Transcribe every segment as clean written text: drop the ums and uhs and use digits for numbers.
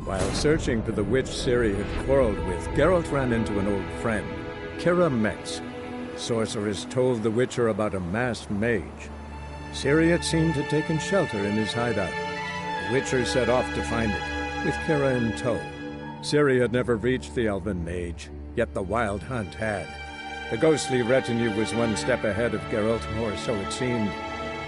While searching for the witch Ciri had quarreled with, Geralt ran into an old friend, Kira Metz. The sorceress told the Witcher about a masked mage. Ciri had seemed to have taken shelter in his hideout. The Witcher set off to find it, with Kira in tow. Ciri had never reached the elven mage, yet the Wild Hunt had. The ghostly retinue was one step ahead of Geralt, or so it seemed.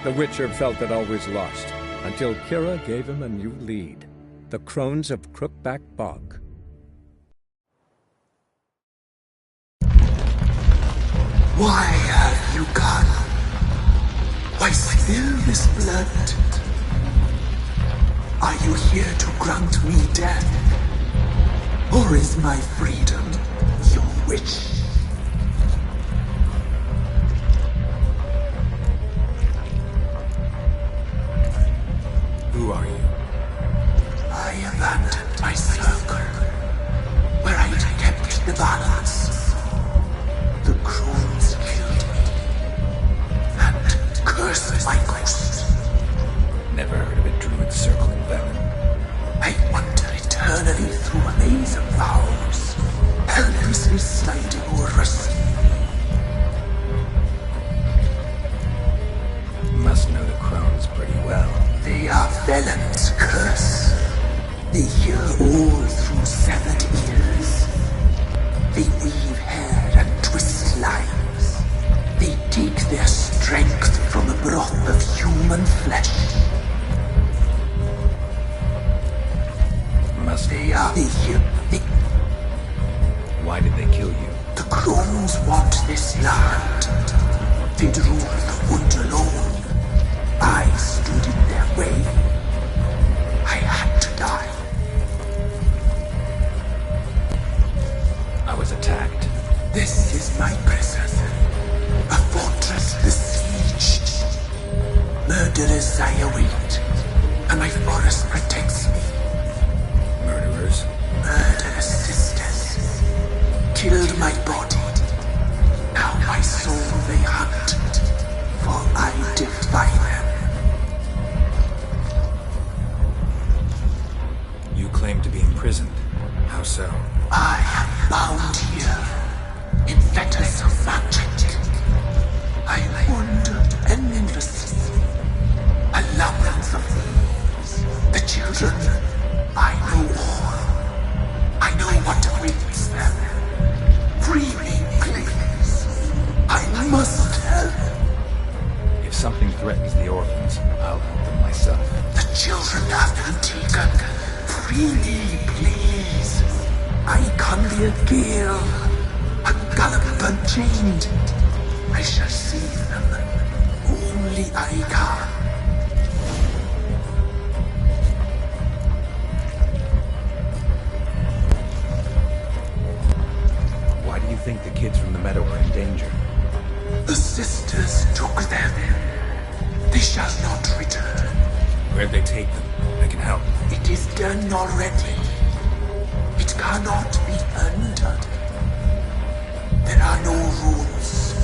The Witcher felt that all was lost, until Kira gave him a new lead. The Crones of Crookback Bog. Why have you gone? Why spill this blood? Are you here to grant me death? Or is my freedom your wish? Who are you? I abandoned my circle, where I kept the balance. The Crones killed me, and cursed my ghost. Never heard of a druid circling Velen. I wander eternally through a maze of vows, helplessly sliding over us. Must know the Crones pretty well. They are Velen's curse. They hear all through severed ears. They weave hair and twist lives. They take their strength from the broth of human flesh. Why did they kill you? The Crones want this land. They'd rule the wood alone. I stood in their way. I had to die. I was attacked. This is my prison. A fortress besieged. Murderers I await, and my forest protects me. Murderers? Murderous sisters killed my body. Now my soul they hunt, for I defy them. You claim to be imprisoned. How so? I am bound here in fetters of magic. I wandered endlessly, a labyrinth of thieves. The children, I know all. I know what awaits them. Free me, please. I must help. If something threatens the orphans, I'll help them myself. The children have been taken. Free me, please. I can be a gale, a gallop unchained. I shall save them. Only I can. Why do you think the kids from the meadow are in danger? The sisters took them. They shall not return. Where'd they take them? I can help. It is done already. It cannot be undone. There are no rules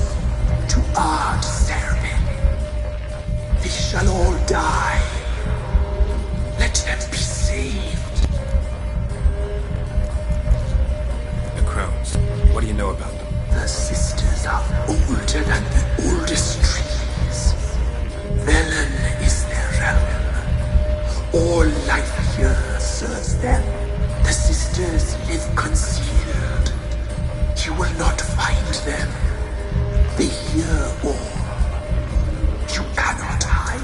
to our ceremony. They shall all die. Let them be saved. The Crones. What do you know about them? The sisters are older than the oldest trees. Velen is their realm. All life here serves them. The sisters live concealed. You will not find them. They hear all. You cannot hide.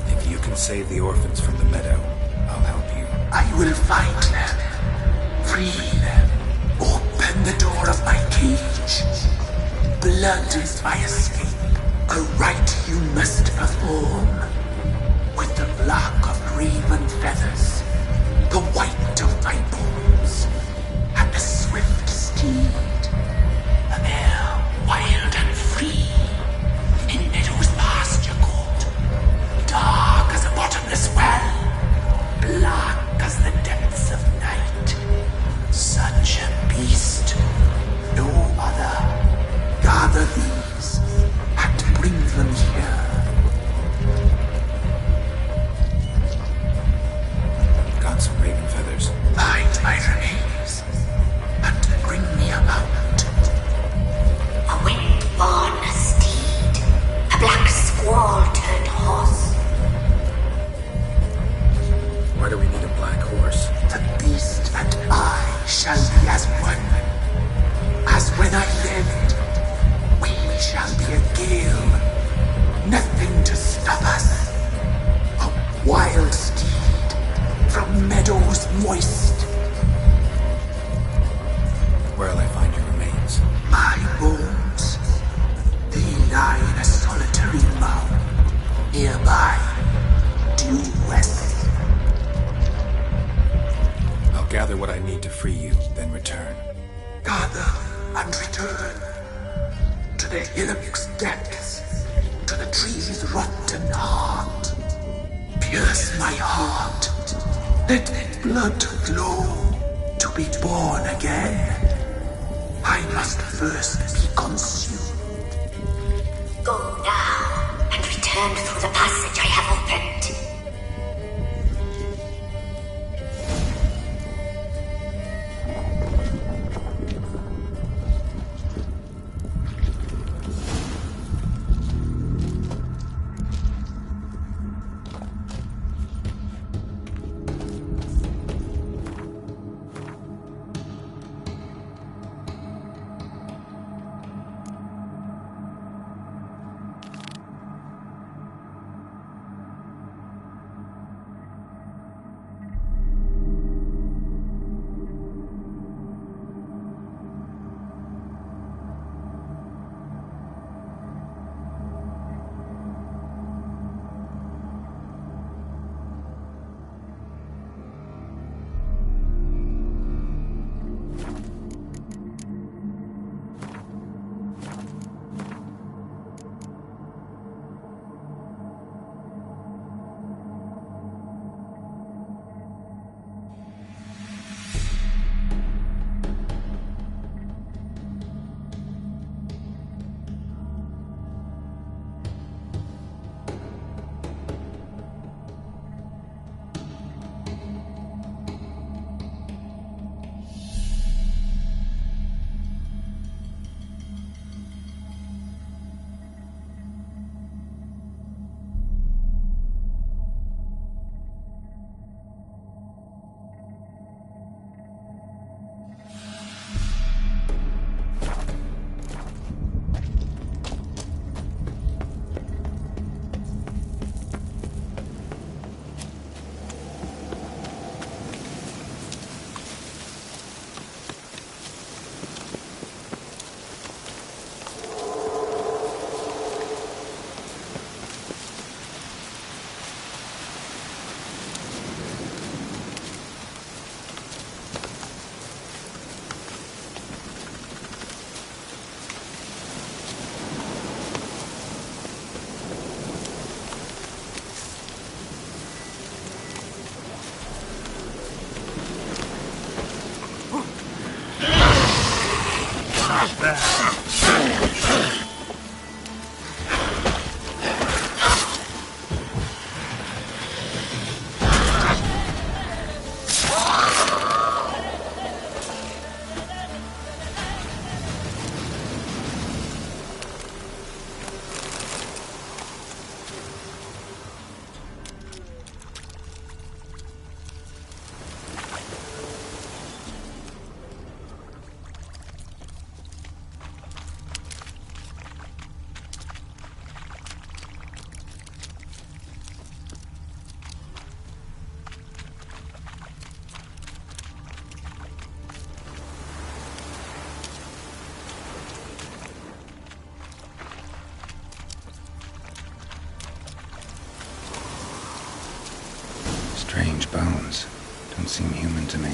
If you can save the orphans from the meadow, I'll help you. I will find them. Free them. Open the door of my cage. Blood is my escape. A rite you must perform. With the black of raven feathers, the white of my bones, and a swift steed. A mare, wild and free, in meadows pasture court, dark as a bottomless well. due west. I'll gather what I need to free you, then return. Gather and return to the hillock's depths, to the tree's rotten heart. Pierce my heart, let blood flow to be born again. I must first be consumed. Go now, and return through the passage I have opened. Strange bones. Don't seem human to me.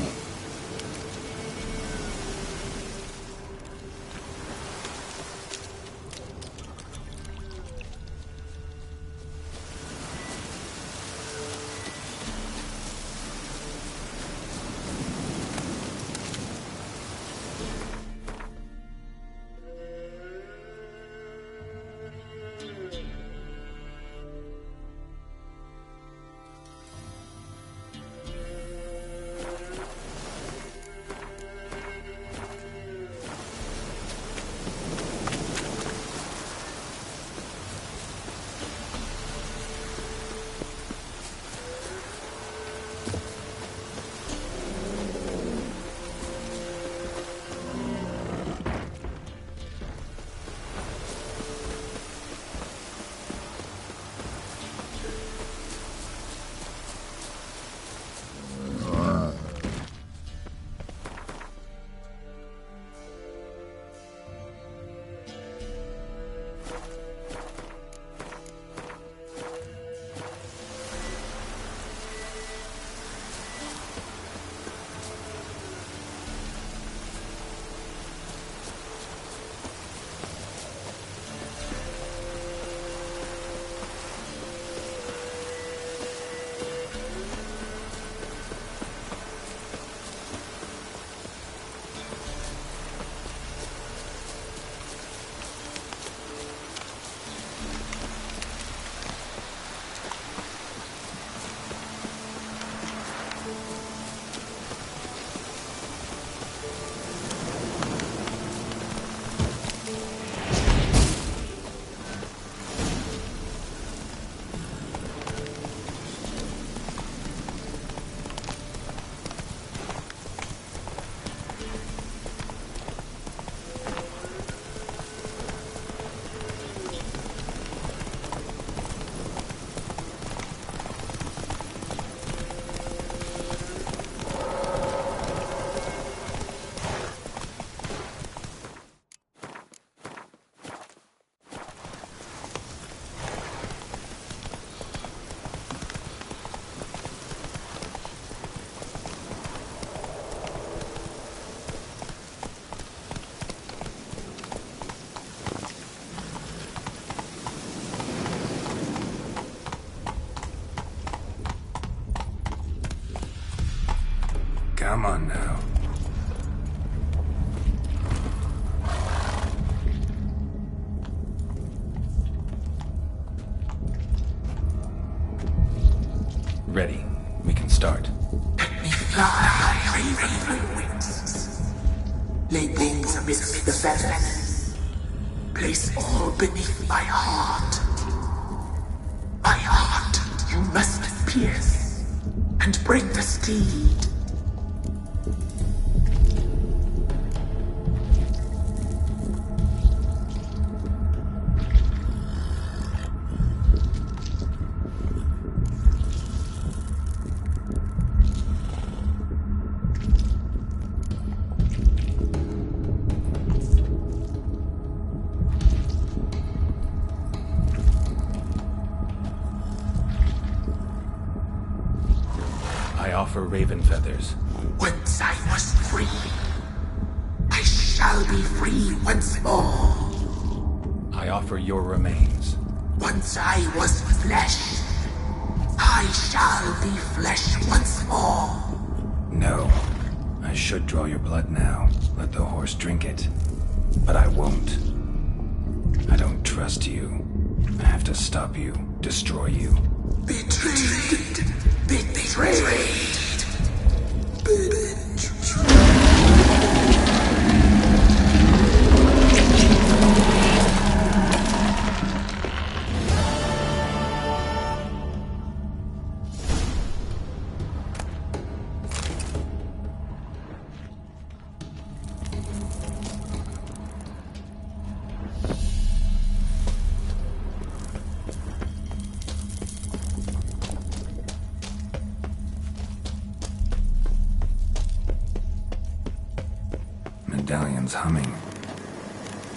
Come on now. Ready. We can start. Let me fly, raven wings. Lay wings amidst the feathers. Place all beneath my heart. My heart you must pierce, and bring the steed. I offer raven feathers. Once I was free, I shall be free once more. I offer your remains. Once I was flesh, I shall be flesh once more. No. I should draw your blood now. Let the horse drink it. But I won't. I don't trust you. I have to stop you, destroy you. Betrayed! Betrayed! Medallion's humming.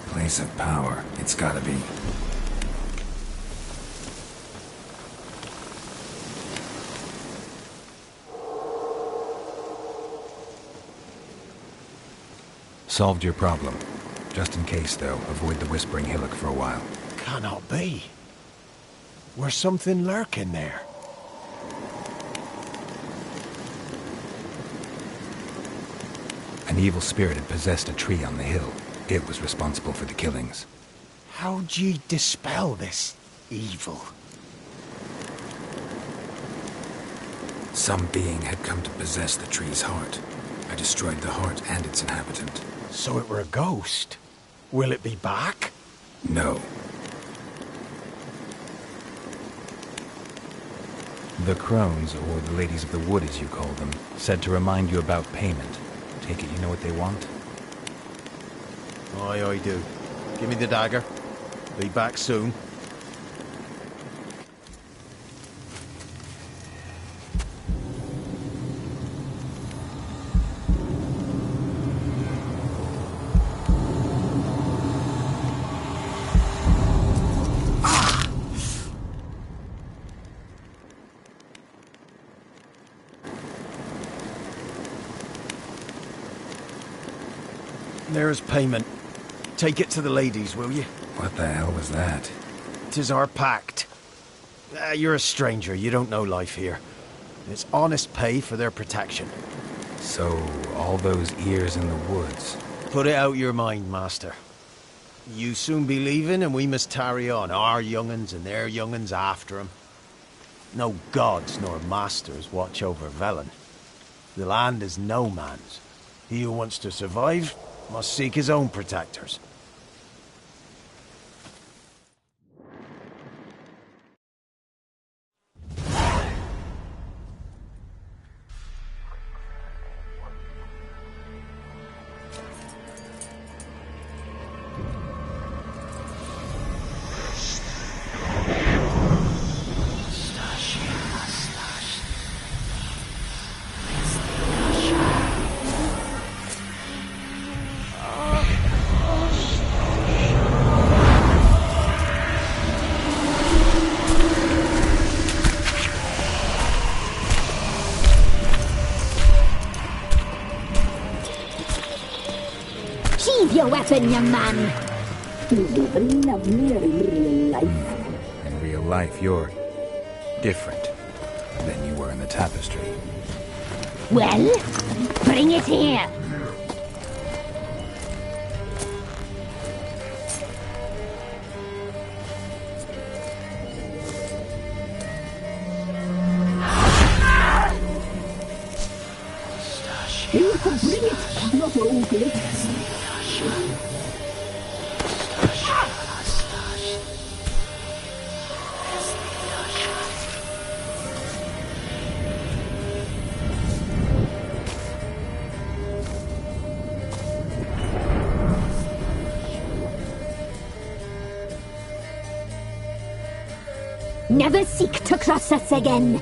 Place of power. It's gotta be. Solved your problem. Just in case, though, avoid the Whispering Hillock for a while. Cannot be. Where's something lurking there? An evil spirit had possessed a tree on the hill. It was responsible for the killings. How'd ye dispel this evil? Some being had come to possess the tree's heart. I destroyed the heart and its inhabitant. So it were a ghost. Will it be back? No. The crones, or the ladies of the wood as you call them, said to remind you about payment. Take it you know what they want? Aye, I do. Give me the dagger. Be back soon. There's payment. Take it to the ladies, will you? What the hell was that? 'Tis our pact. You're a stranger, you don't know life here. It's honest pay for their protection. So, all those ears in the woods. Put it out your mind, master. You soon be leaving and we must tarry on, our young'uns and their young'uns after 'em. No gods nor masters watch over Velen. The land is no man's. He who wants to survive must seek his own protectors. Sheathe your weapon, young man. In real life, you're different than you were in the tapestry. Well, bring it here. You can bring it, not open it. Never seek to cross us again.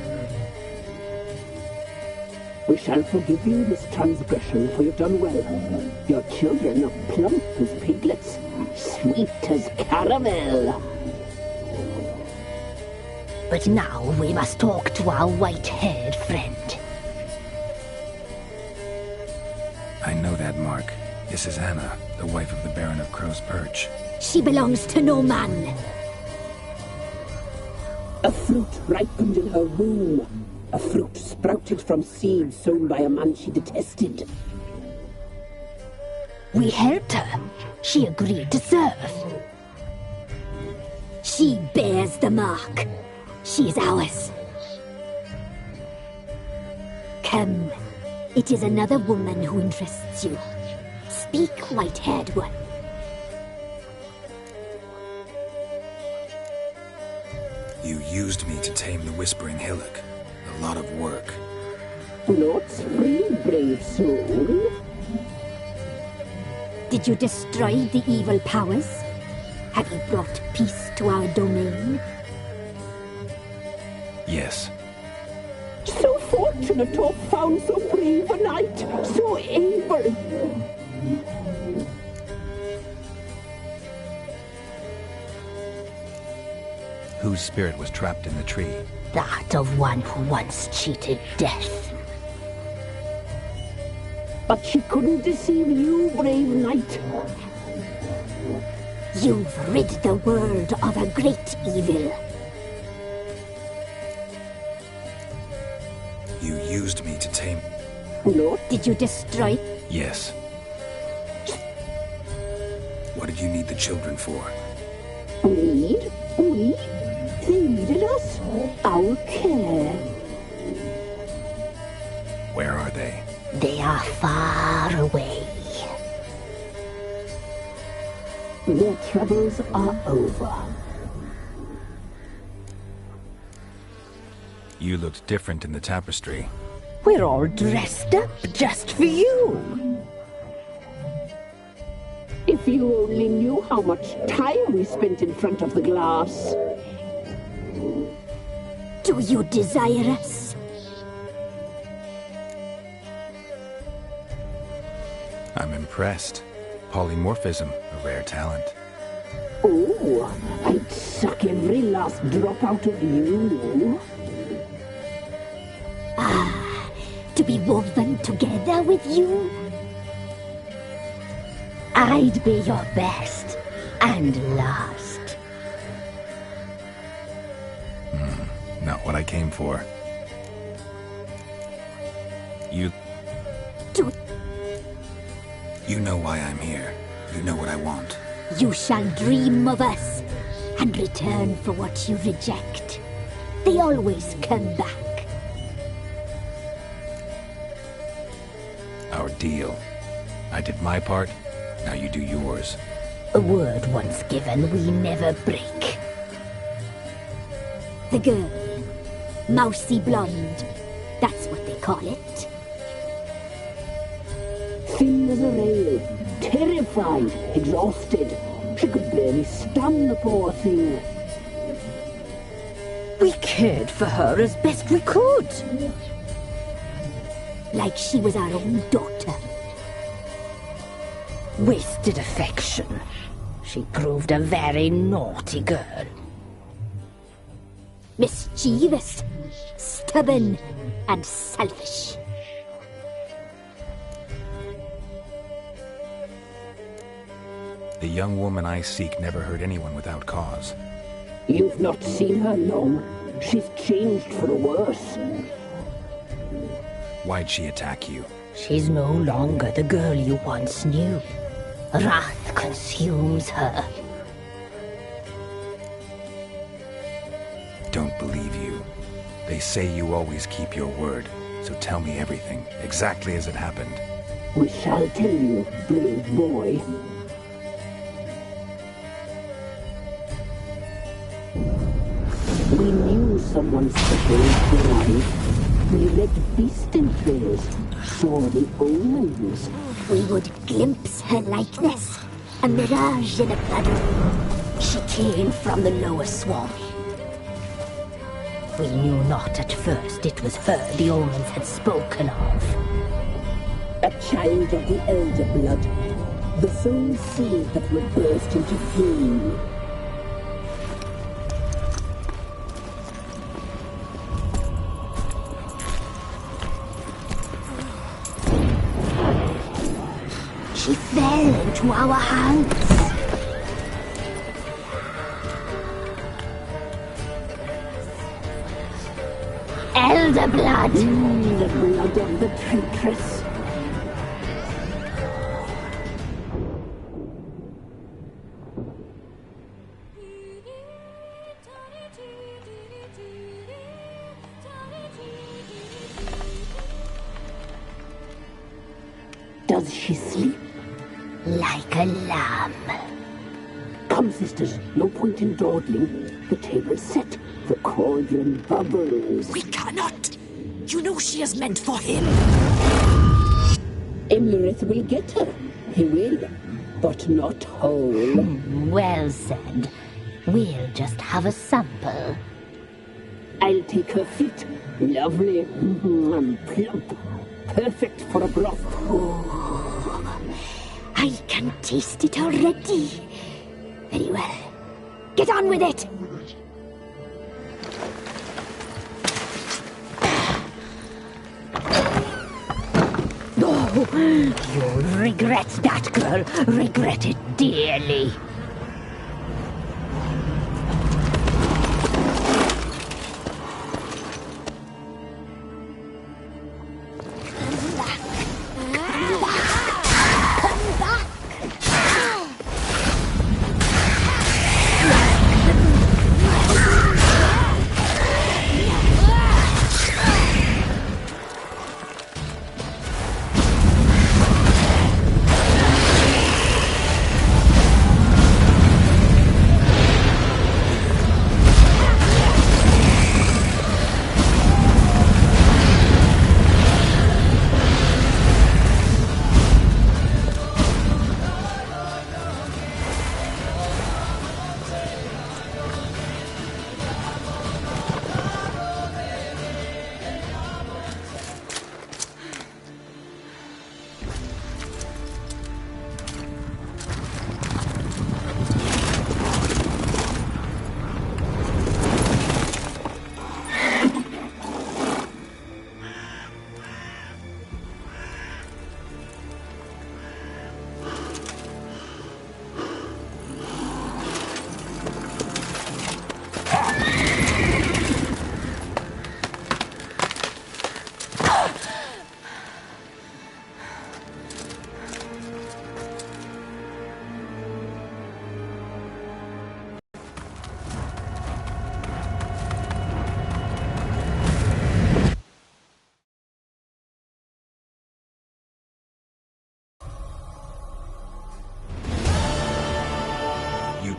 We shall forgive you this transgression, for you've done well. Your children are plump as piglets, sweet as caramel. But now we must talk to our white-haired friend. I know that mark. This is Anna, the wife of the Baron of Crow's Perch. She belongs to no man. A fruit ripened in her womb. A fruit sprouted from seeds sown by a man she detested. We helped her. She agreed to serve. She bears the mark. She is ours. Come. It is another woman who interests you. Speak, white-haired one. You used me to tame the Whispering Hillock. A lot of work. Not free, brave soul. Did you destroy the evil powers? Have you brought peace to our domain? Yes. So fortunate to have found so brave a knight, so able. Whose spirit was trapped in the tree? That of one who once cheated death. But she couldn't deceive you, brave knight. You've rid the world of a great evil. You used me to tame... No, Did you destroy? Yes. What did you need the children for? need? We? They needed us? Our care. Where are they? They are far away. Their troubles are over. You looked different in the tapestry. We're all dressed up just for you. If you only knew how much time we spent in front of the glass. Do you desire us? I'm impressed. Polymorphism, a rare talent. Oh, I'd suck every last drop out of you. To be woven together with you? I'd be your best and last. Not what I came for. You know why I'm here. You know what I want. You shall dream of us and return for what you reject. They always come back. Our deal. I did my part, now you do yours. A word once given, we never break. The girl. Mousy blonde. That's what they call it. Thin as a rail, terrified, exhausted. She could barely stand, the poor thing. We cared for her as best we could. Like she was our own daughter. Wasted affection. She proved a very naughty girl. Mischievous, stubborn, and selfish. The young woman I seek never hurt anyone without cause. You've not seen her long. She's changed for the worse. Why'd she attack you? She's no longer the girl you once knew. Wrath consumes her. Don't believe you. They say you always keep your word, so tell me everything, exactly as it happened. We shall tell you, brave boy. We knew someone special would arrive. We read beast entrails, saw the omens. We would glimpse her likeness, a mirage in a puddle. She came from the lower swamp. We knew not at first it was her the omens had spoken of. A child of the elder blood, the sole seed that would burst into flame. She fell into our hands. Elder blood! The blood of the traitress. Does she sleep? Like a lamb. Come, sisters, no point in dawdling. The table's set. The cauldron bubbles. We cannot! You know she is meant for him! Imlerith will get her. He will, but not whole. Well said. We'll just have a sample. I'll take her feet. Lovely. Plump. Perfect for a broth. I can taste it already. Very well. Get on with it! You'll regret that, girl. Regret it dearly.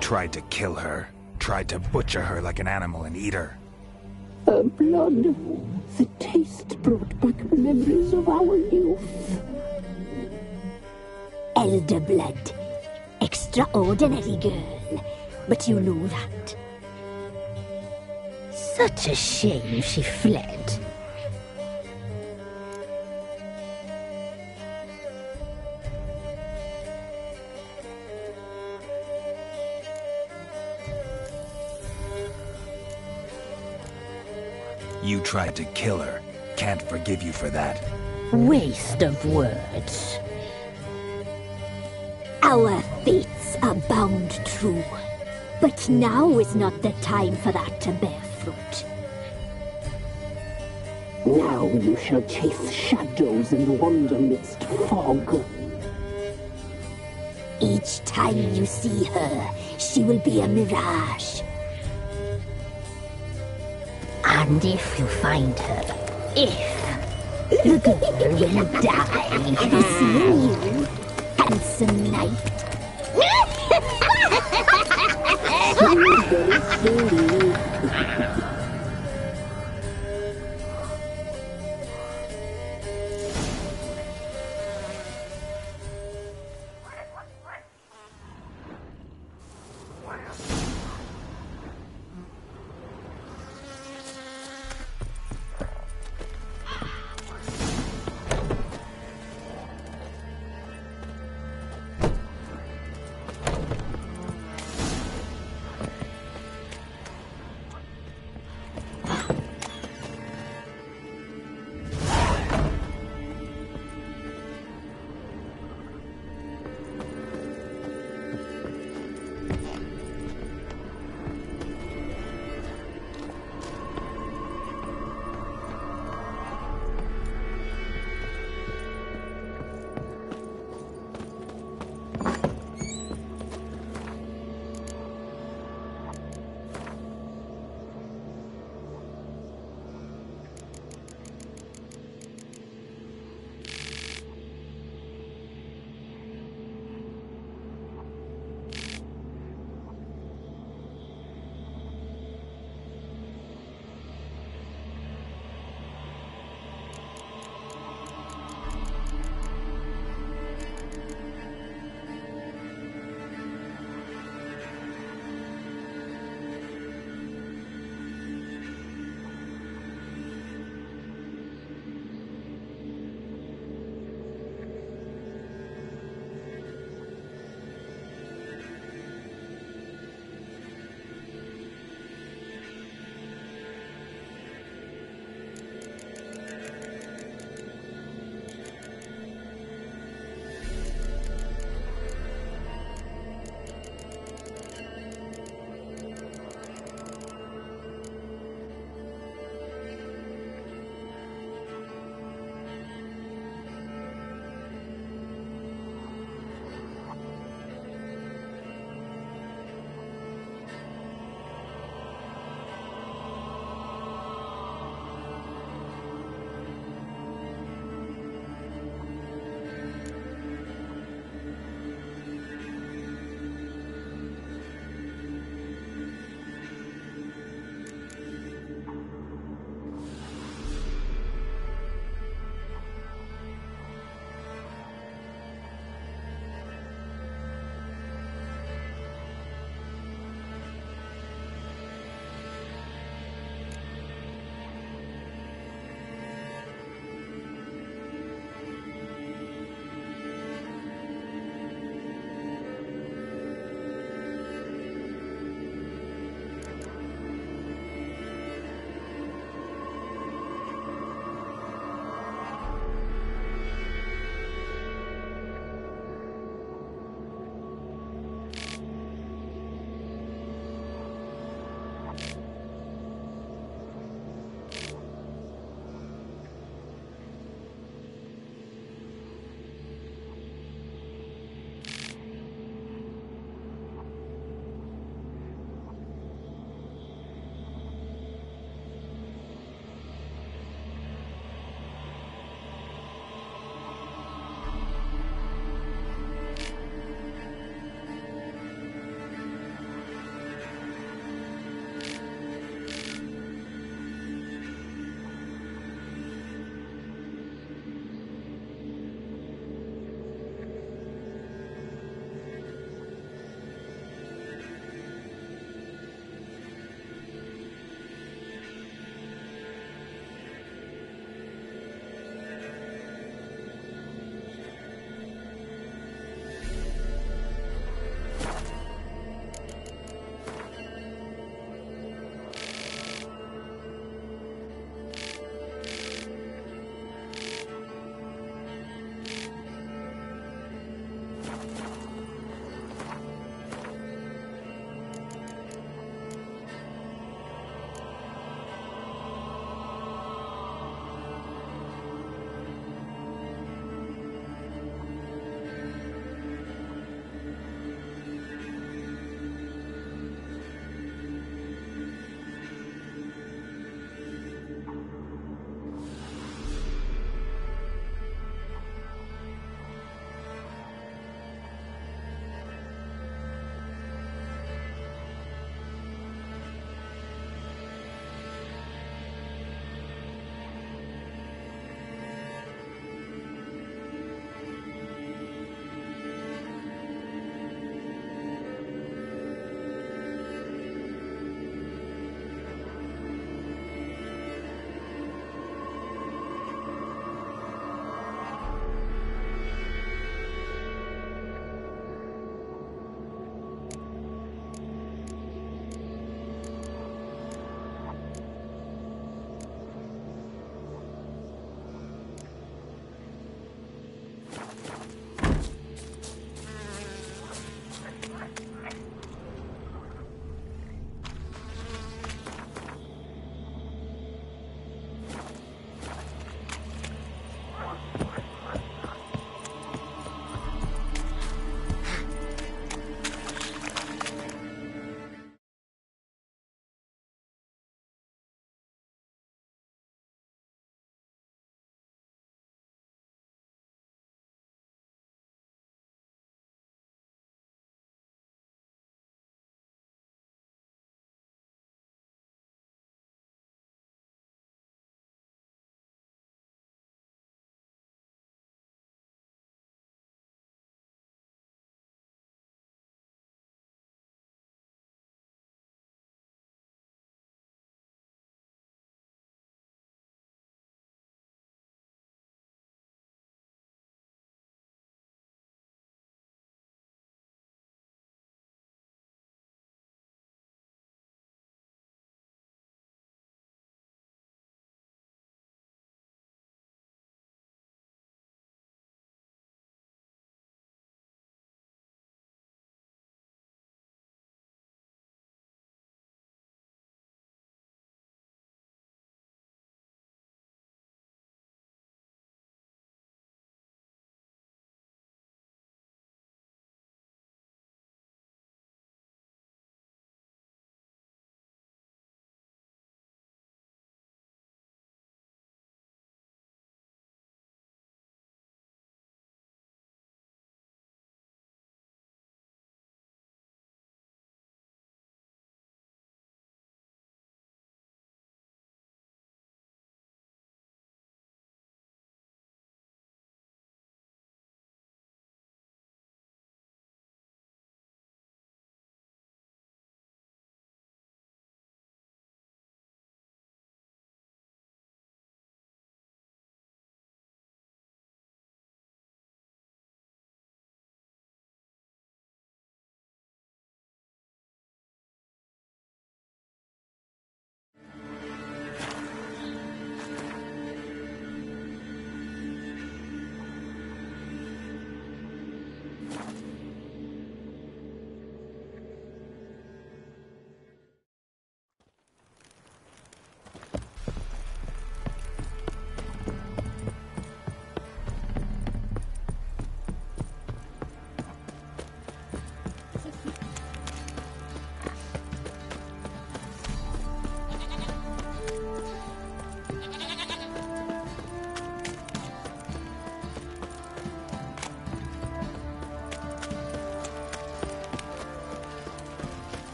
Tried to kill her. Tried to butcher her like an animal and eat her. Her blood. The taste brought back memories of our youth. Elder blood. Extraordinary girl. But you know that. Such a shame she fled. You tried to kill her. Can't forgive you for that. Waste of words. Our fates are bound true. But now is not the time for that to bear fruit. Now you shall chase shadows and wander midst fog. Each time you see her, she will be a mirage. And if you find her, the girl will die. Seeing you, handsome knight. Very slowly.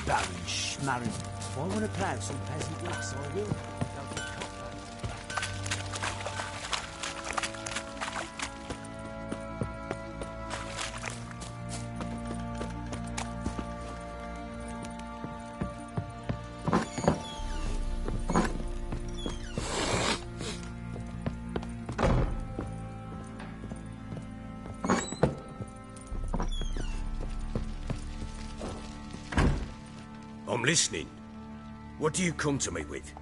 Baron Schmarren. If I want to plough some peasant lass, I will. Don't get caught. I'm listening. What do you come to me with?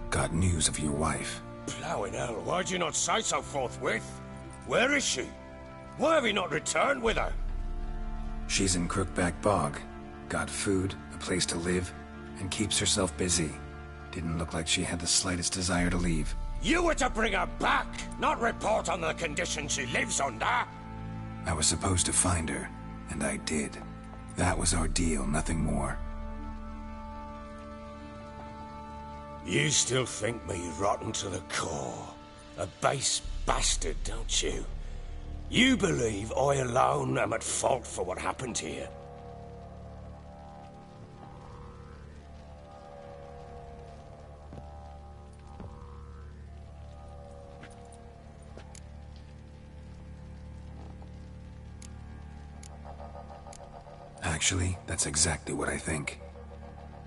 Got news of your wife. Plowing hell, why'd you not say so forthwith? Where is she? Why have you not returned with her? She's in Crookback Bog. Got food, a place to live, and keeps herself busy. Didn't look like she had the slightest desire to leave. You were to bring her back, not report on the conditions she lives under. I was supposed to find her, and I did. That was our deal, nothing more. You still think me rotten to the core. A base bastard, don't you? You believe I alone am at fault for what happened here. Actually, that's exactly what I think.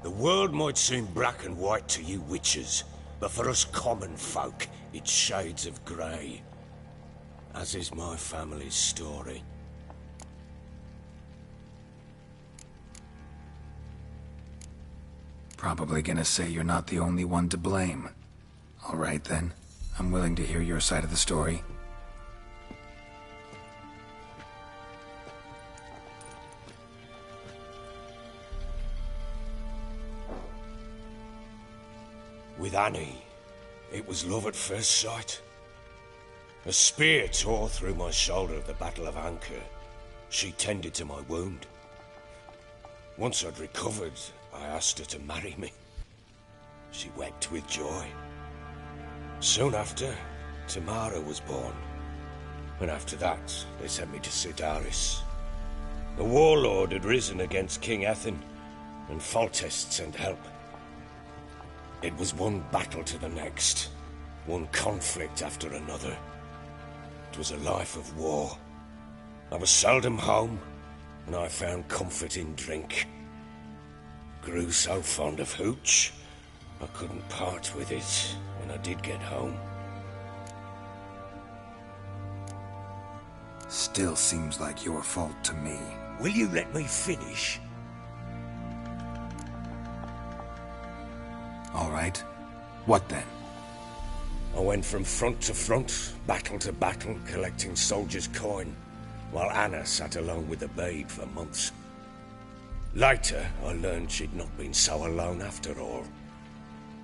The world might seem black and white to you witches, but for us common folk, it's shades of grey. As is my family's story. Probably gonna say you're not the only one to blame. All right then, I'm willing to hear your side of the story. With Annie, it was love at first sight. A spear tore through my shoulder at the Battle of Anchor. She tended to my wound. Once I'd recovered, I asked her to marry me. She wept with joy. Soon after, Tamara was born. And after that, they sent me to Sidaris. The warlord had risen against King Ethan, and Foltest sent help. It was one battle to the next, one conflict after another. It was a life of war. I was seldom home, and I found comfort in drink. Grew so fond of hooch, I couldn't part with it when I did get home. Still seems like your fault to me. Will you let me finish? All right. What then? I went from front to front, battle to battle, collecting soldiers' coin, while Anna sat alone with the babe for months. Later, I learned she'd not been so alone after all.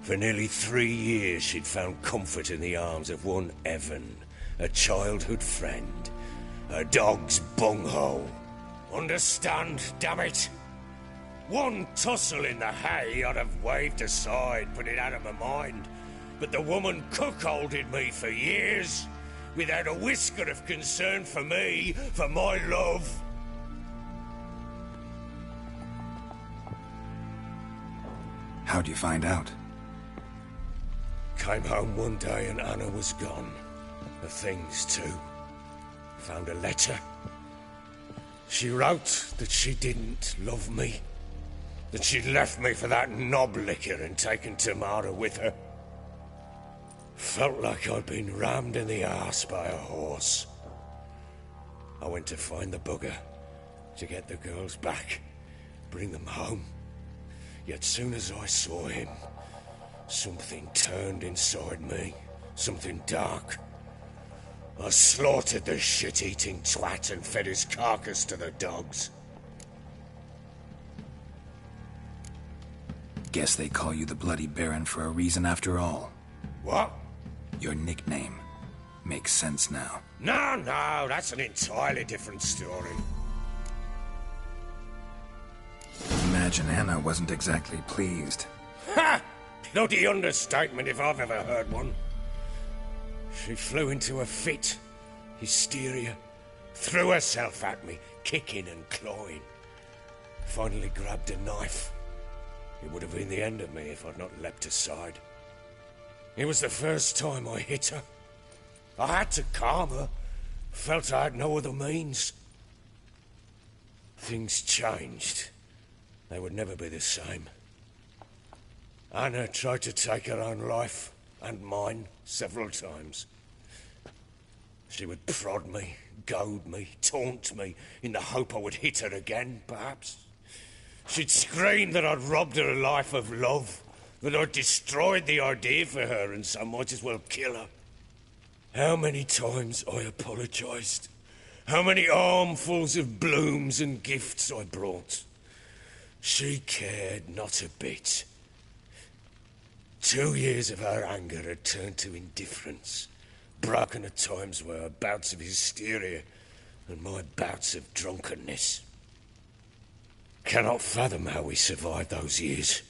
For nearly 3 years, she'd found comfort in the arms of one Evan, a childhood friend, her dog's bunghole. Understand, damn it? One tussle in the hay I'd have waved aside, put it out of my mind. But the woman cuckolded me for years, without a whisker of concern for me, for my love. How'd you find out? Came home one day and Anna was gone. The things too. Found a letter. She wrote that she didn't love me. That she'd left me for that knob licker and taken Tamara with her. Felt like I'd been rammed in the arse by a horse. I went to find the bugger, to get the girls back, bring them home. Yet soon as I saw him, something turned inside me, something dark. I slaughtered the shit-eating twat and fed his carcass to the dogs. Guess they call you the Bloody Baron for a reason after all. What? Your nickname. Makes sense now. No, that's an entirely different story. Imagine Anna wasn't exactly pleased. Ha! Bloody understatement if I've ever heard one. She flew into a fit. Hysteria. threw herself at me, kicking and clawing. Finally grabbed a knife. It would have been the end of me if I'd not leapt aside. It was the first time I hit her. I had to calm her. Felt I had no other means. Things changed. They would never be the same. Anna tried to take her own life, and mine, several times. She would prod me, goad me, taunt me, in the hope I would hit her again, perhaps. She'd scream that I'd robbed her life of love, that I'd destroyed the idea for her, and so might as well kill her. How many times I apologized. How many armfuls of blooms and gifts I brought. She cared not a bit. 2 years of her anger had turned to indifference, broken at times by her bouts of hysteria and my bouts of drunkenness. Cannot fathom how we survived those years,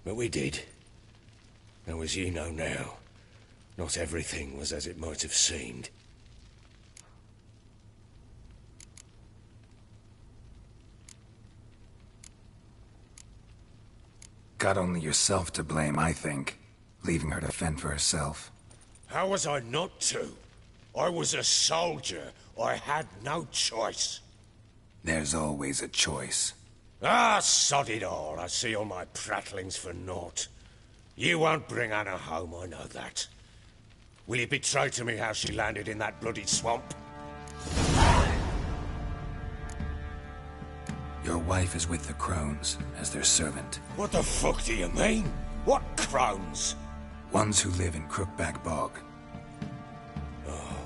but we did. Though as you know now, not everything was as it might have seemed. Got only yourself to blame, I think. Leaving her to fend for herself. How was I not to? I was a soldier. I had no choice. There's always a choice. Ah, sod it all. I see all my prattlings for naught. You won't bring Anna home, I know that. Will you betray to me how she landed in that bloody swamp? Your wife is with the Crones, as their servant. What the fuck do you mean? What Crones? Ones who live in Crookback Bog. Oh,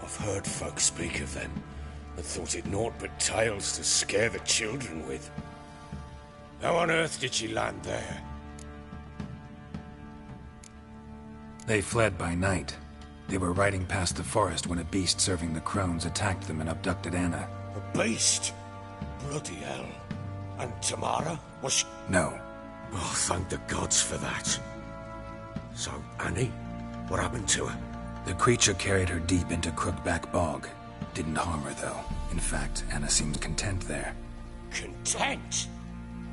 I've heard folk speak of them, and thought it naught but tales to scare the children with. How on earth did she land there? They fled by night. They were riding past the forest when a beast serving the Crones attacked them and abducted Anna. A beast? Bloody hell. And Tamara? Was she... No. Oh, thank the gods for that. So, Annie? What happened to her? The creature carried her deep into Crookback Bog. Didn't harm her, though. In fact, Anna seemed content there. Content?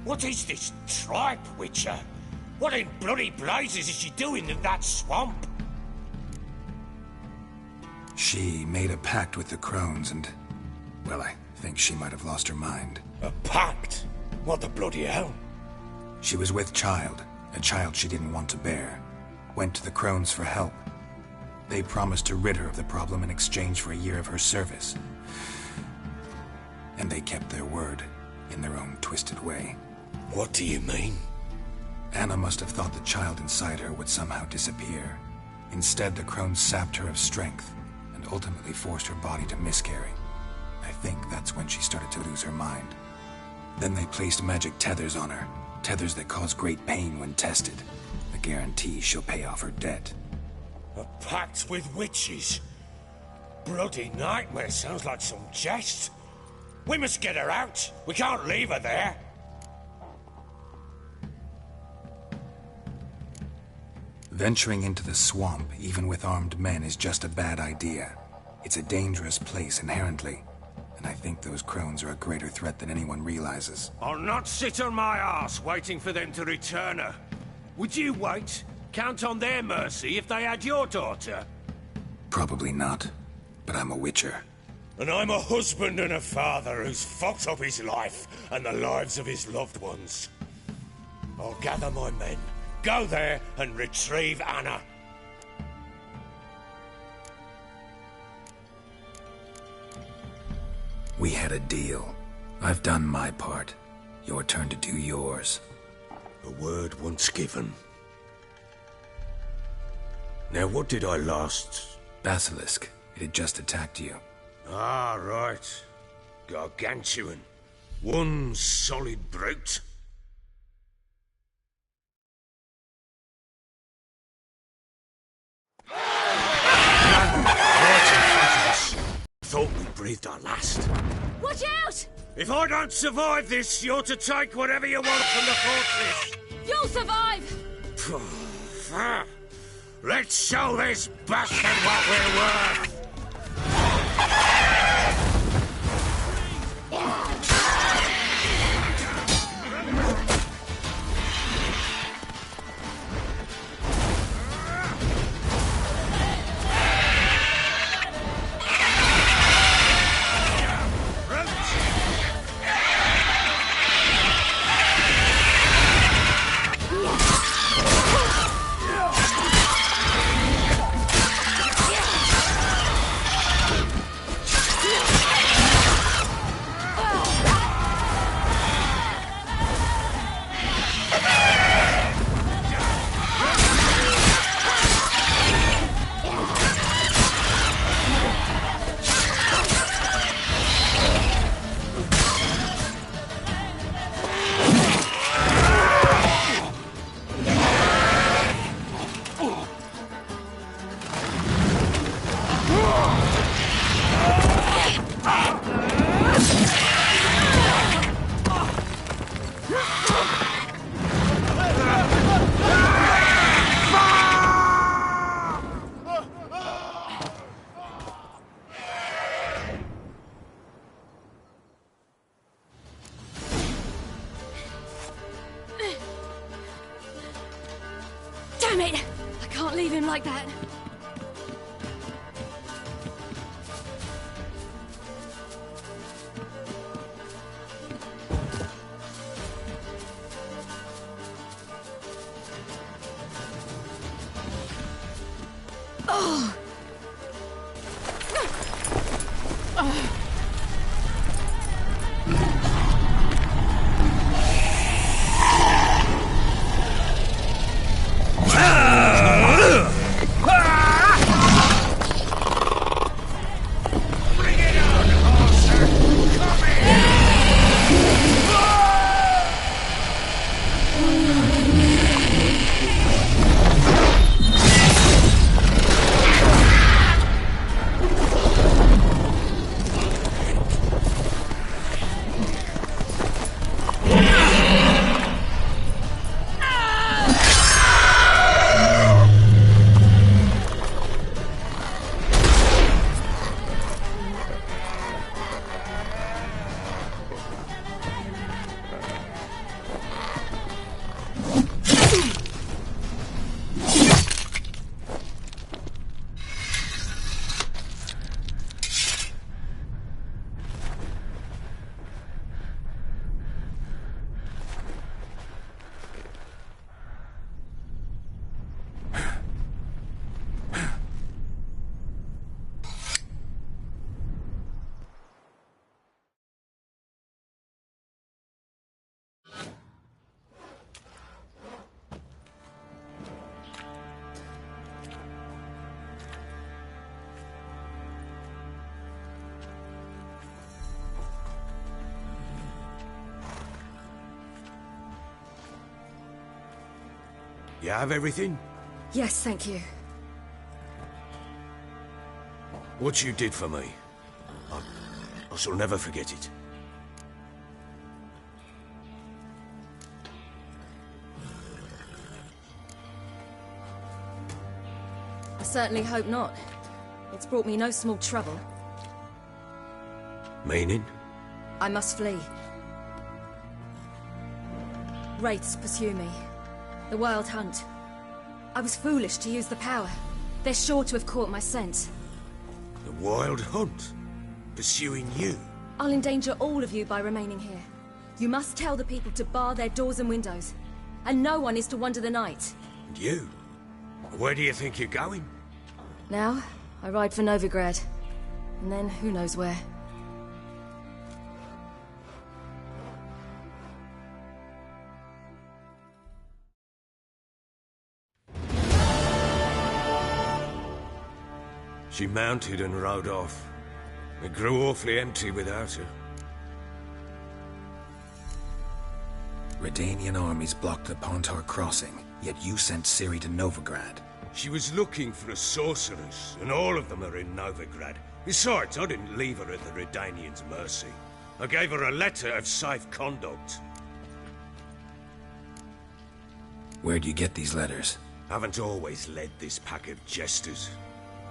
What is this tripe, Witcher? What in bloody blazes is she doing in that swamp? She made a pact with the Crones and... well, I think she might have lost her mind. A pact? What the bloody hell? She was with child, a child she didn't want to bear. Went to the Crones for help. They promised to rid her of the problem in exchange for a year of her service. And they kept their word, in their own twisted way. What do you mean? Anna must have thought the child inside her would somehow disappear. Instead, the Crones sapped her of strength, and ultimately forced her body to miscarry. I think that's when she started to lose her mind. Then they placed magic tethers on her, tethers that cause great pain when tested. A guarantee she'll pay off her debt. A pact with witches? Bloody nightmare, sounds like some jest. We must get her out. We can't leave her there. Venturing into the swamp, even with armed men, is just a bad idea. It's a dangerous place inherently, and I think those Crones are a greater threat than anyone realizes. I'll not sit on my arse waiting for them to return her. Would you wait? Count on their mercy if they had your daughter? Probably not, but I'm a Witcher. And I'm a husband and a father who's fucked up his life and the lives of his loved ones. I'll gather my men, go there and retrieve Anna. We had a deal. I've done my part. Your turn to do yours. A word once given. Now what did I last... Basilisk. It had just attacked you. Ah, right. Gargantuan. One solid brute. Thought we breathed our last. Watch out! If I don't survive this, you're to take whatever you want from the fortress. You'll survive! Let's show this bastard what we're worth! like that. Oh. You have everything? Yes, thank you. What you did for me, I shall never forget it. I certainly hope not. It's brought me no small trouble. Meaning? I must flee. Wraiths pursue me. The Wild Hunt. I was foolish to use the power. They're sure to have caught my scent. The Wild Hunt? Pursuing you? I'll endanger all of you by remaining here. You must tell the people to bar their doors and windows. And no one is to wander the night. And you? Where do you think you're going? Now, I ride for Novigrad. And then, who knows where. She mounted and rode off. It grew awfully empty without her. Redanian armies blocked the Pontar crossing, yet you sent Ciri to Novigrad. She was looking for a sorceress, and all of them are in Novigrad. Besides, I didn't leave her at the Redanians' mercy. I gave her a letter of safe conduct. Where'd you get these letters? Haven't always led this pack of jesters.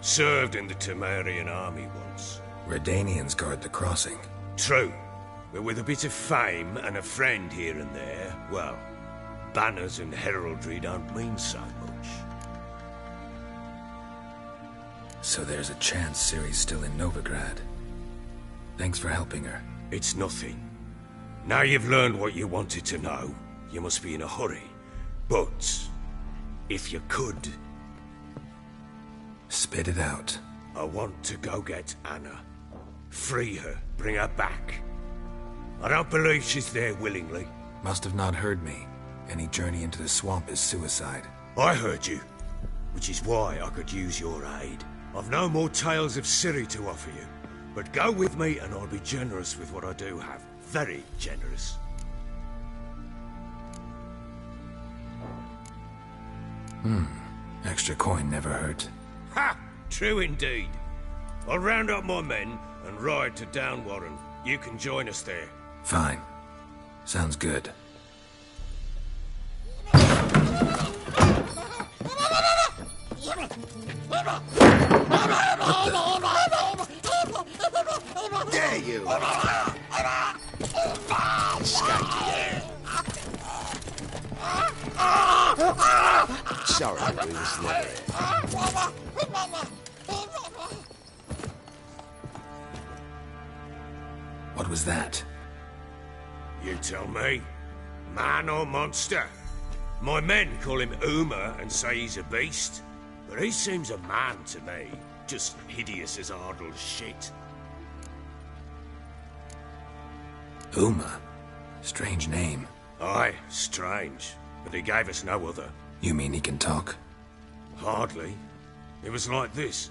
Served in the Temerian army once. Redanians guard the crossing. True. But with a bit of fame and a friend here and there, well, banners and heraldry don't mean so much. So there's a chance Ciri's still in Novigrad. Thanks for helping her. It's nothing. Now you've learned what you wanted to know, you must be in a hurry. But, if you could... Spit it out. I want to go get Anna. Free her, bring her back. I don't believe she's there willingly. Must have not heard me. Any journey into the swamp is suicide. I heard you, which is why I could use your aid. I've no more tales of Ciri to offer you, but go with me and I'll be generous with what I do have. Very generous. Extra coin never hurt. Ha! True indeed. I'll round up my men and ride to Downwarren. You can join us there. Fine. Sounds good. Dare you! Sorry, we was never here. What was that? You tell me. Man or monster? My men call him Uma and say he's a beast. But he seems a man to me. Just hideous as Ardle's shit. Uma? Strange name. Aye, strange. But he gave us no other. You mean he can talk? Hardly. It was like this.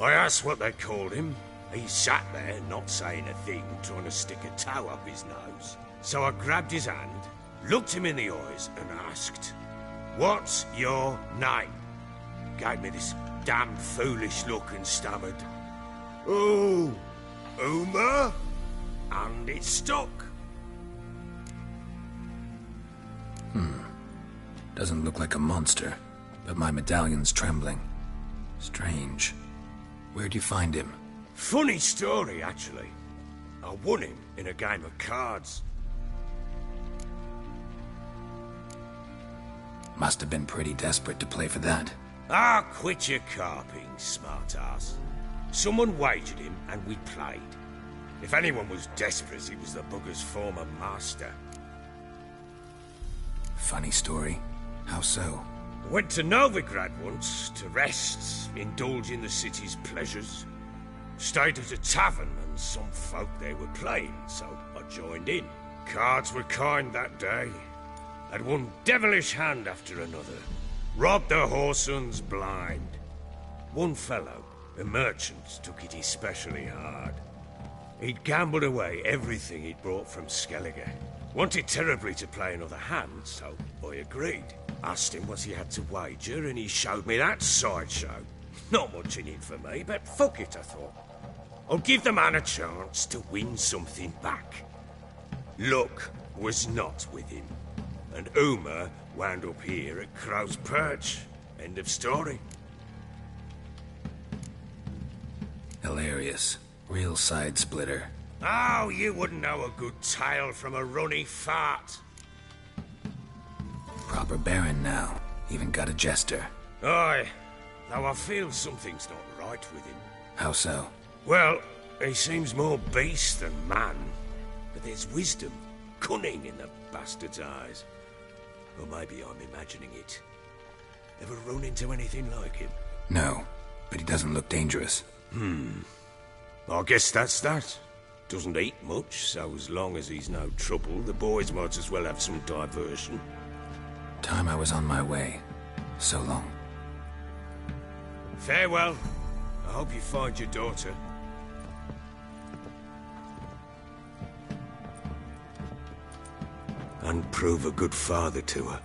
I asked what they called him. He sat there, not saying a thing, trying to stick a toe up his nose. So I grabbed his hand, looked him in the eyes, and asked, "What's your name?" Gave me this damn foolish look and stammered, "Oh, Uma?" And it stuck. Doesn't look like a monster, but my medallion's trembling. Strange. Where'd you find him? Funny story, actually. I won him in a game of cards. Must have been pretty desperate to play for that. Ah, quit your carping, smartass. Someone wagered him, and we played. If anyone was desperate, it was the bugger's former master. Funny story. How so? Went to Novigrad once, to rest, indulge in the city's pleasures. Stayed at a tavern, and some folk there were playing, so I joined in. Cards were kind that day. Had one devilish hand after another. Robbed the whoresun's blind. One fellow, a merchant, took it especially hard. He'd gambled away everything he'd brought from Skellige. Wanted terribly to play another hand, so I agreed. Asked him what he had to wager, and he showed me that sideshow. Not much in it for me, but fuck it, I thought. I'll give the man a chance to win something back. Luck was not with him, and Uma wound up here at Crow's Perch. End of story. Hilarious. Real side splitter. Oh, you wouldn't know a good tale from a runny fart. Proper baron now. Even got a jester. Aye, though I feel something's not right with him. How so? Well, he seems more beast than man. But there's wisdom, cunning in the bastard's eyes. Or maybe I'm imagining it. Ever run into anything like him? No, but he doesn't look dangerous. I guess that's that. Doesn't eat much, so as long as he's no trouble, the boys might as well have some diversion. Time I was on my way. So long. Farewell. I hope you find your daughter. And prove a good father to her.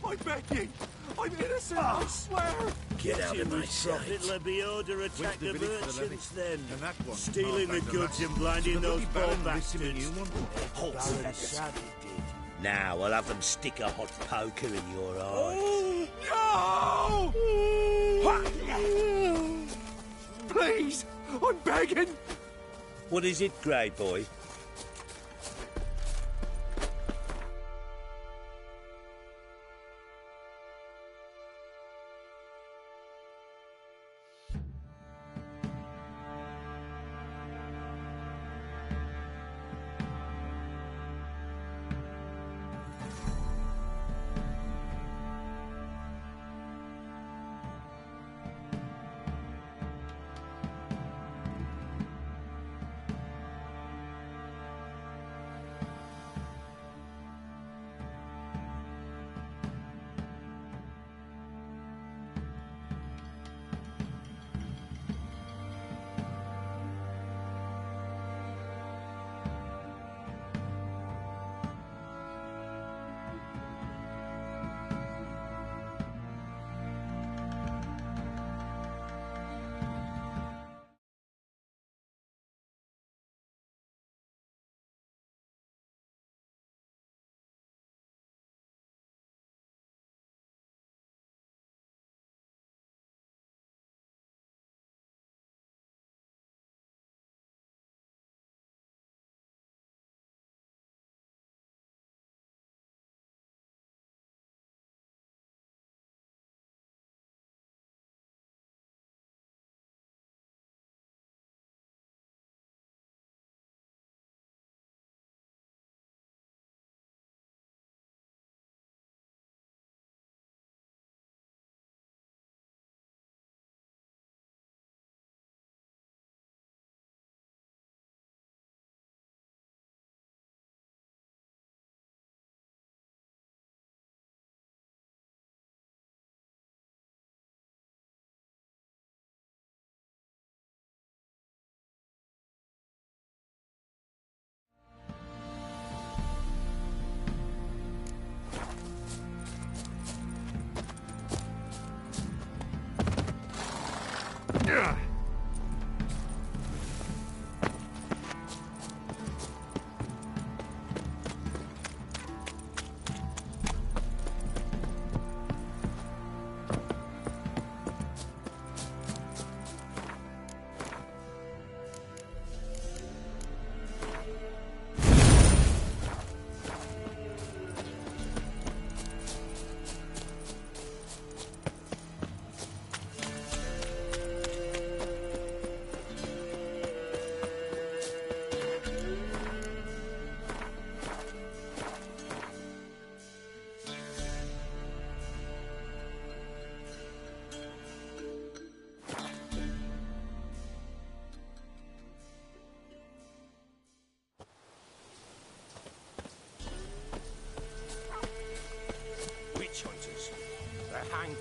I beg you! I'm innocent, I swear! Get out of my sight. Prophet Lebioda attacked the merchants then, one. stealing the goods and blinding those poor bastards. Now I'll have them stick a hot poker in your eye. No! Please! I'm begging! What is it, Grey Boy?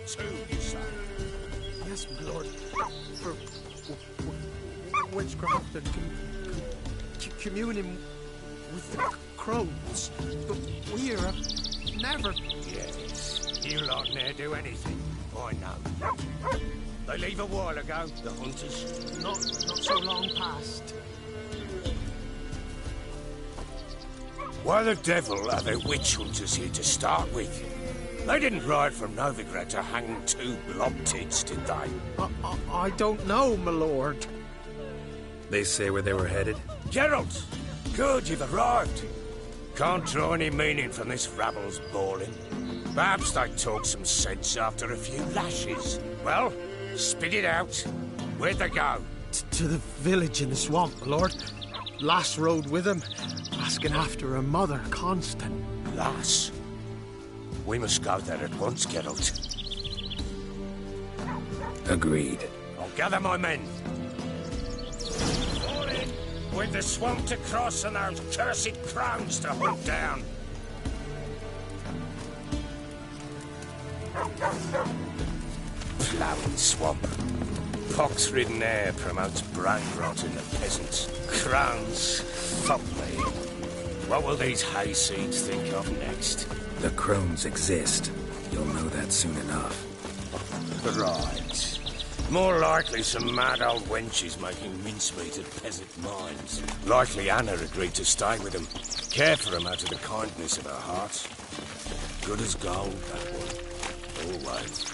Too, you say? Yes, my lord. For witchcraft and communing with the crones. But we are never... Yes, you lot ne'er do anything. I know. They leave a while ago, the hunters. Not so long past. Why the devil are there witch hunters here to start with? They didn't ride from Novigrad to hang two blob-tits, did they? I don't know, my lord. They say where they were headed? Geralt! Good, you've arrived. Can't draw any meaning from this rabble's bawling. Perhaps they talk some sense after a few lashes. Well, spit it out. Where'd they go? To the village in the swamp, my lord. Lass rode with him, asking after her mother, Constant. Lass? We must go there at once, Geralt. Agreed. I'll gather my men. Fall in! With the swamp to cross and those cursed crones to hunt down. Ploughing swamp. Pox-ridden air promotes brain rot in the peasants. Crones, fuck me. What will these hayseeds think of next? The crones exist. You'll know that soon enough. Right. More likely some mad old wenches making mincemeat at peasant mines. Likely Anna agreed to stay with them. Care for them out of the kindness of her heart. Good as gold, that one. Always.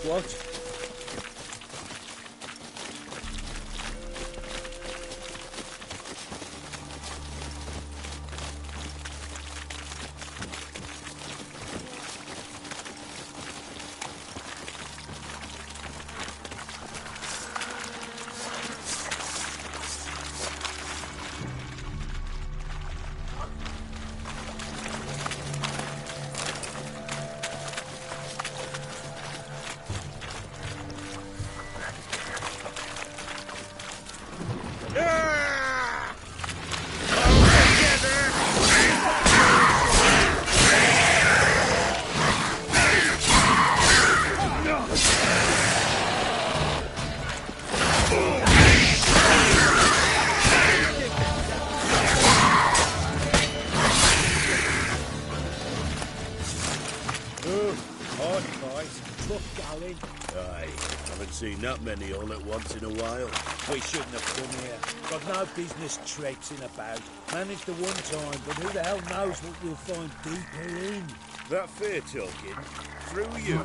What? Seen that many all at once in a while. We shouldn't have come here. Got no business traipsing about. Managed the one time, but who the hell knows what we'll find deeper in? That fear talking? Through you?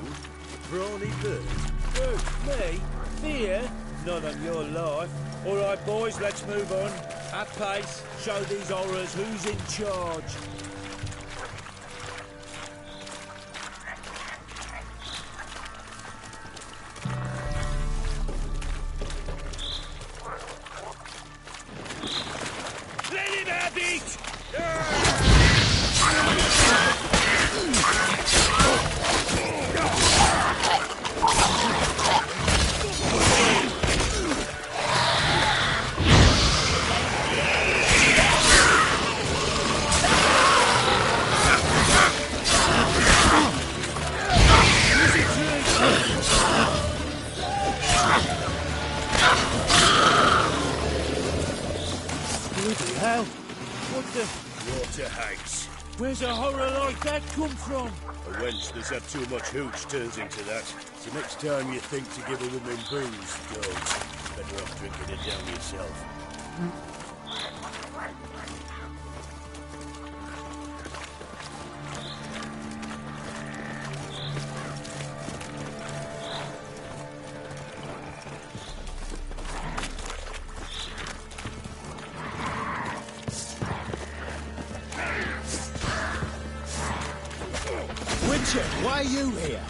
Brawny bird? Who? Me? Fear? Not on your life. All right, boys, let's move on. At pace. Show these horrors who's in charge. Where's a horror like that come from? A wench that's had too much hooch turns into that. So next time you think to give a woman booze, don't. Better off drinking it down yourself. Why are you here?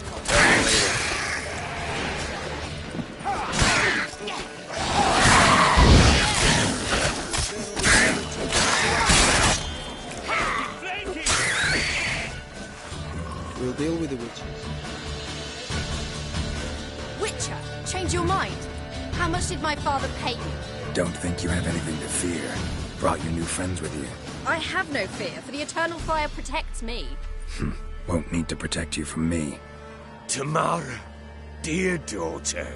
We'll deal with the witches. Witcher? Change your mind? How much did my father pay you? Don't think you have anything to fear. Brought your new friends with you. I have no fear, for the Eternal Fire protects me. Won't need to protect you from me. Tamara, dear daughter,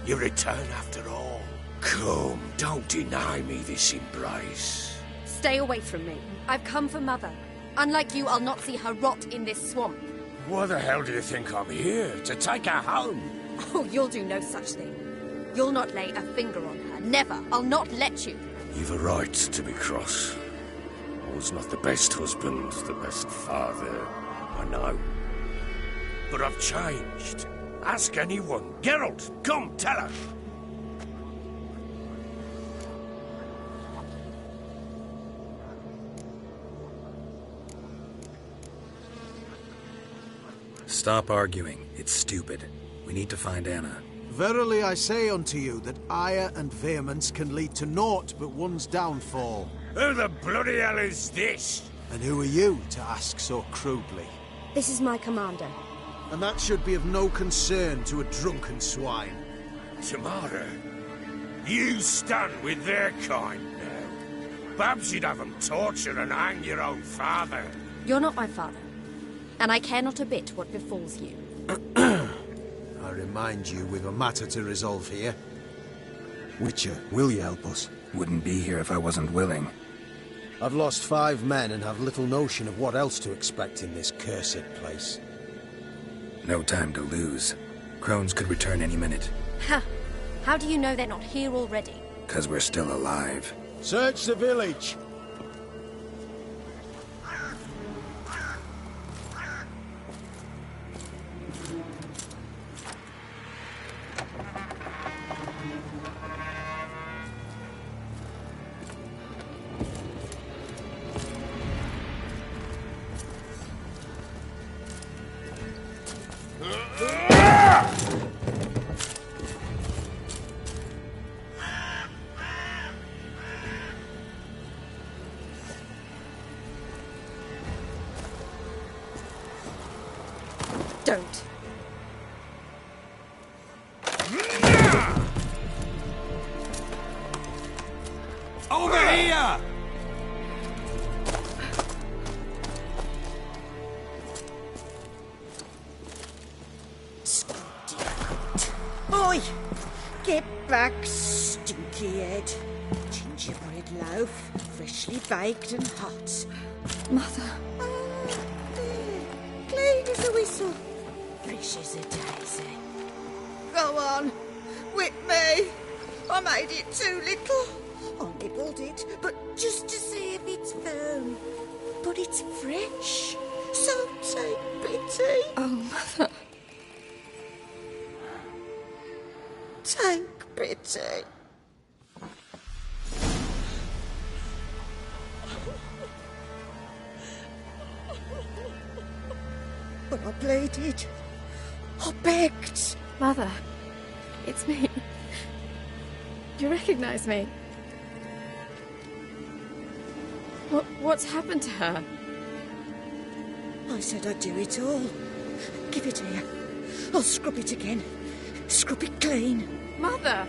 you return after all. Come, don't deny me this embrace. Stay away from me. I've come for Mother. Unlike you, I'll not see her rot in this swamp. Why the hell do you think I'm here? To take her home? Oh, you'll do no such thing. You'll not lay a finger on her. Never. I'll not let you. You've a right to be cross. I was not the best husband, the best father, I know. But I've changed. Ask anyone. Geralt, come, tell her. Stop arguing. It's stupid. We need to find Anna. Verily I say unto you that ire and vehemence can lead to naught but one's downfall. Who the bloody hell is this? And who are you to ask so crudely? This is my commander. And that should be of no concern to a drunken swine. Tamara, you stand with their kind now. Perhaps you'd have them torture and hang your own father. You're not my father, and I care not a bit what befalls you. I remind you we've a matter to resolve here. Witcher, will you help us? Wouldn't be here if I wasn't willing. I've lost 5 men and have little notion of what else to expect in this cursed place. No time to lose. Crones could return any minute. Ha! How do you know they're not here already? 'Cause we're still alive. Search the village! Don't. Over here! Oi! Get back, stinky head. Gingerbread loaf, freshly baked and hot. Mother. Clean as a whistle. Fresh as a daisy. Go on. Whip me. I made it too little. I nibbled it, but just to see if it's firm. But it's fresh. So take pity. Oh, Mother. Take pity. But I pleaded. I begged. Mother, it's me. You recognize me? What's happened to her? I said I'd do it all. Give it here. I'll scrub it again. Scrub it clean. Mother!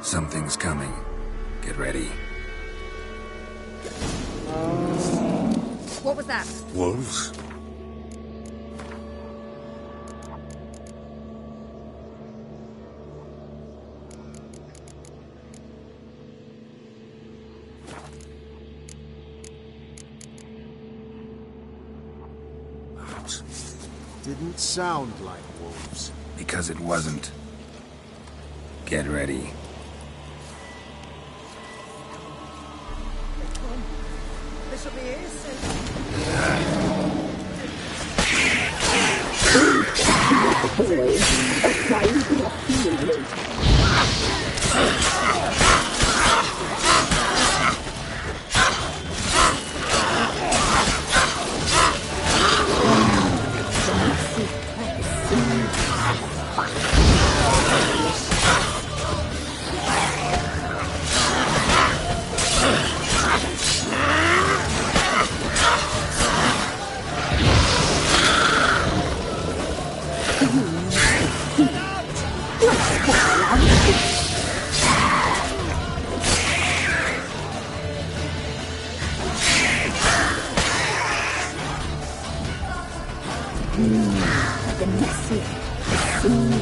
Something's coming. Get ready. What was that? Wolves? Didn't sound like wolves. Because it wasn't. Get ready. This'll be here The messy seems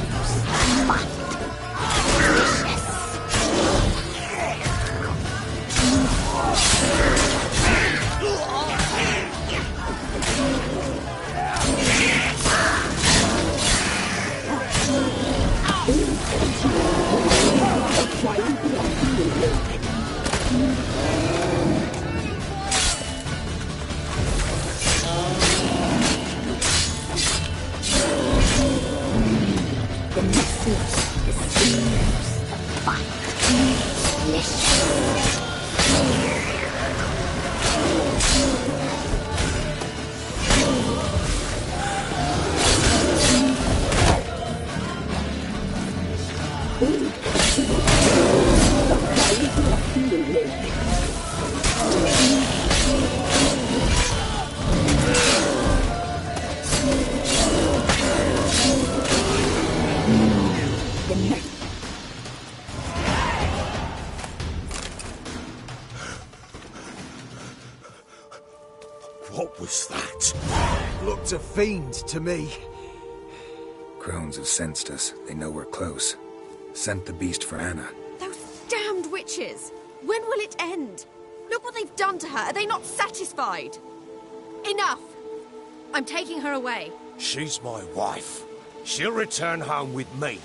fat. What was that? Looked a fiend to me. Crones have sensed us. They know we're close. Sent the beast for Anna. Those damned witches! When will it end? Look what they've done to her. Are they not satisfied? Enough! I'm taking her away. She's my wife. She'll return home with me.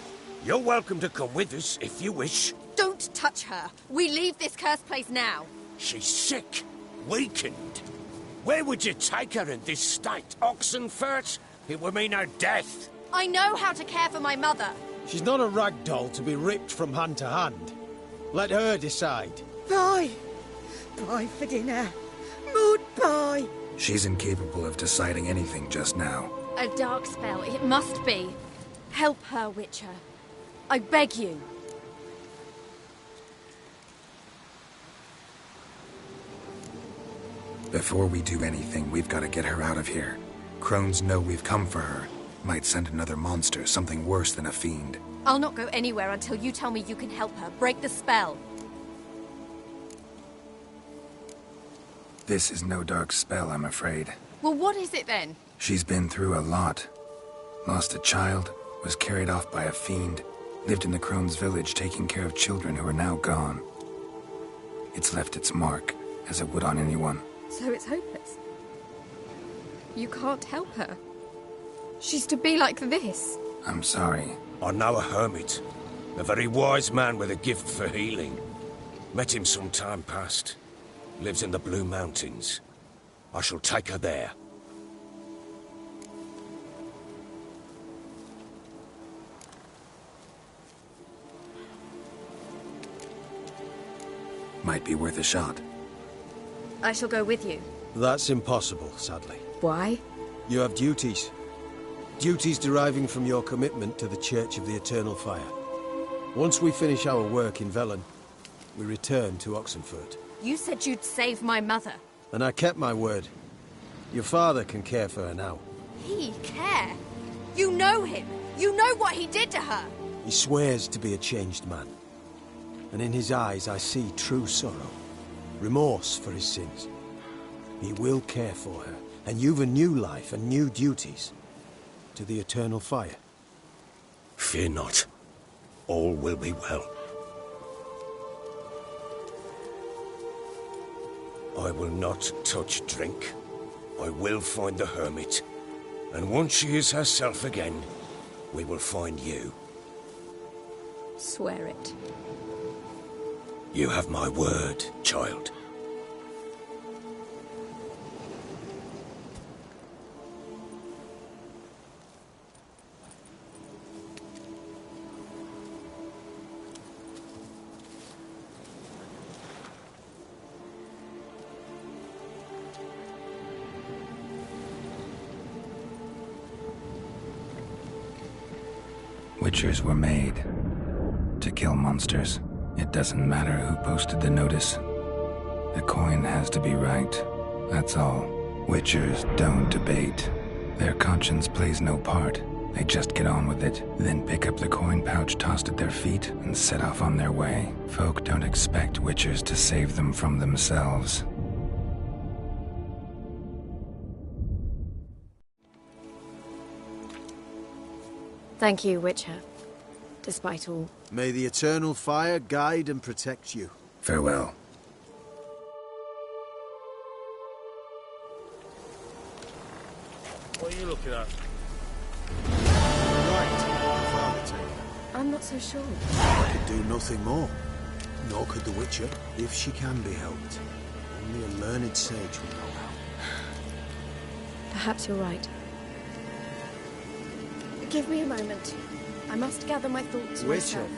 You're welcome to come with us if you wish. Don't touch her. We leave this cursed place now. She's sick, weakened. Where would you take her in this state? Oxenfurt? It would mean her death. I know how to care for my mother. She's not a rag doll to be ripped from hand to hand. Let her decide. Bye. Bye for dinner. Maud, bye. She's incapable of deciding anything just now. A dark spell, it must be. Help her, Witcher. I beg you. Before we do anything, we've got to get her out of here. Crones know we've come for her. Might send another monster, something worse than a fiend. I'll not go anywhere until you tell me you can help her. Break the spell. This is no dark spell, I'm afraid. Well, what is it then? She's been through a lot. Lost a child, was carried off by a fiend, lived in the Crones village taking care of children who are now gone. It's left its mark, as it would on anyone. So it's hopeless. You can't help her. She's to be like this. I'm sorry. I know a hermit. A very wise man with a gift for healing. Met him some time past. Lives in the Blue Mountains. I shall take her there. Might be worth a shot. I shall go with you. That's impossible, sadly. Why? You have duties. Duties deriving from your commitment to the Church of the Eternal Fire. Once we finish our work in Velen, we return to Oxenfurt. You said you'd save my mother. And I kept my word. Your father can care for her now. He care? You know him. You know what he did to her. He swears to be a changed man. And in his eyes I see true sorrow. Remorse for his sins. He will care for her. And you've a new life and new duties. To the Eternal Fire. Fear not. All will be well. I will not touch drink. I will find the hermit. And once she is herself again, we will find you. Swear it. You have my word, child. Witchers were made to kill monsters. It doesn't matter who posted the notice. The coin has to be right. That's all. Witchers don't debate. Their conscience plays no part. They just get on with it, then pick up the coin pouch tossed at their feet and set off on their way. Folk don't expect Witchers to save them from themselves. Thank you, Witcher. Despite all. May the Eternal Fire guide and protect you. Farewell. What are you looking at? I'm not so sure. I could do nothing more. Nor could the Witcher, if she can be helped. Only a learned sage will know how. Perhaps you're right. Give me a moment. I must gather my thoughts Witcher. myself.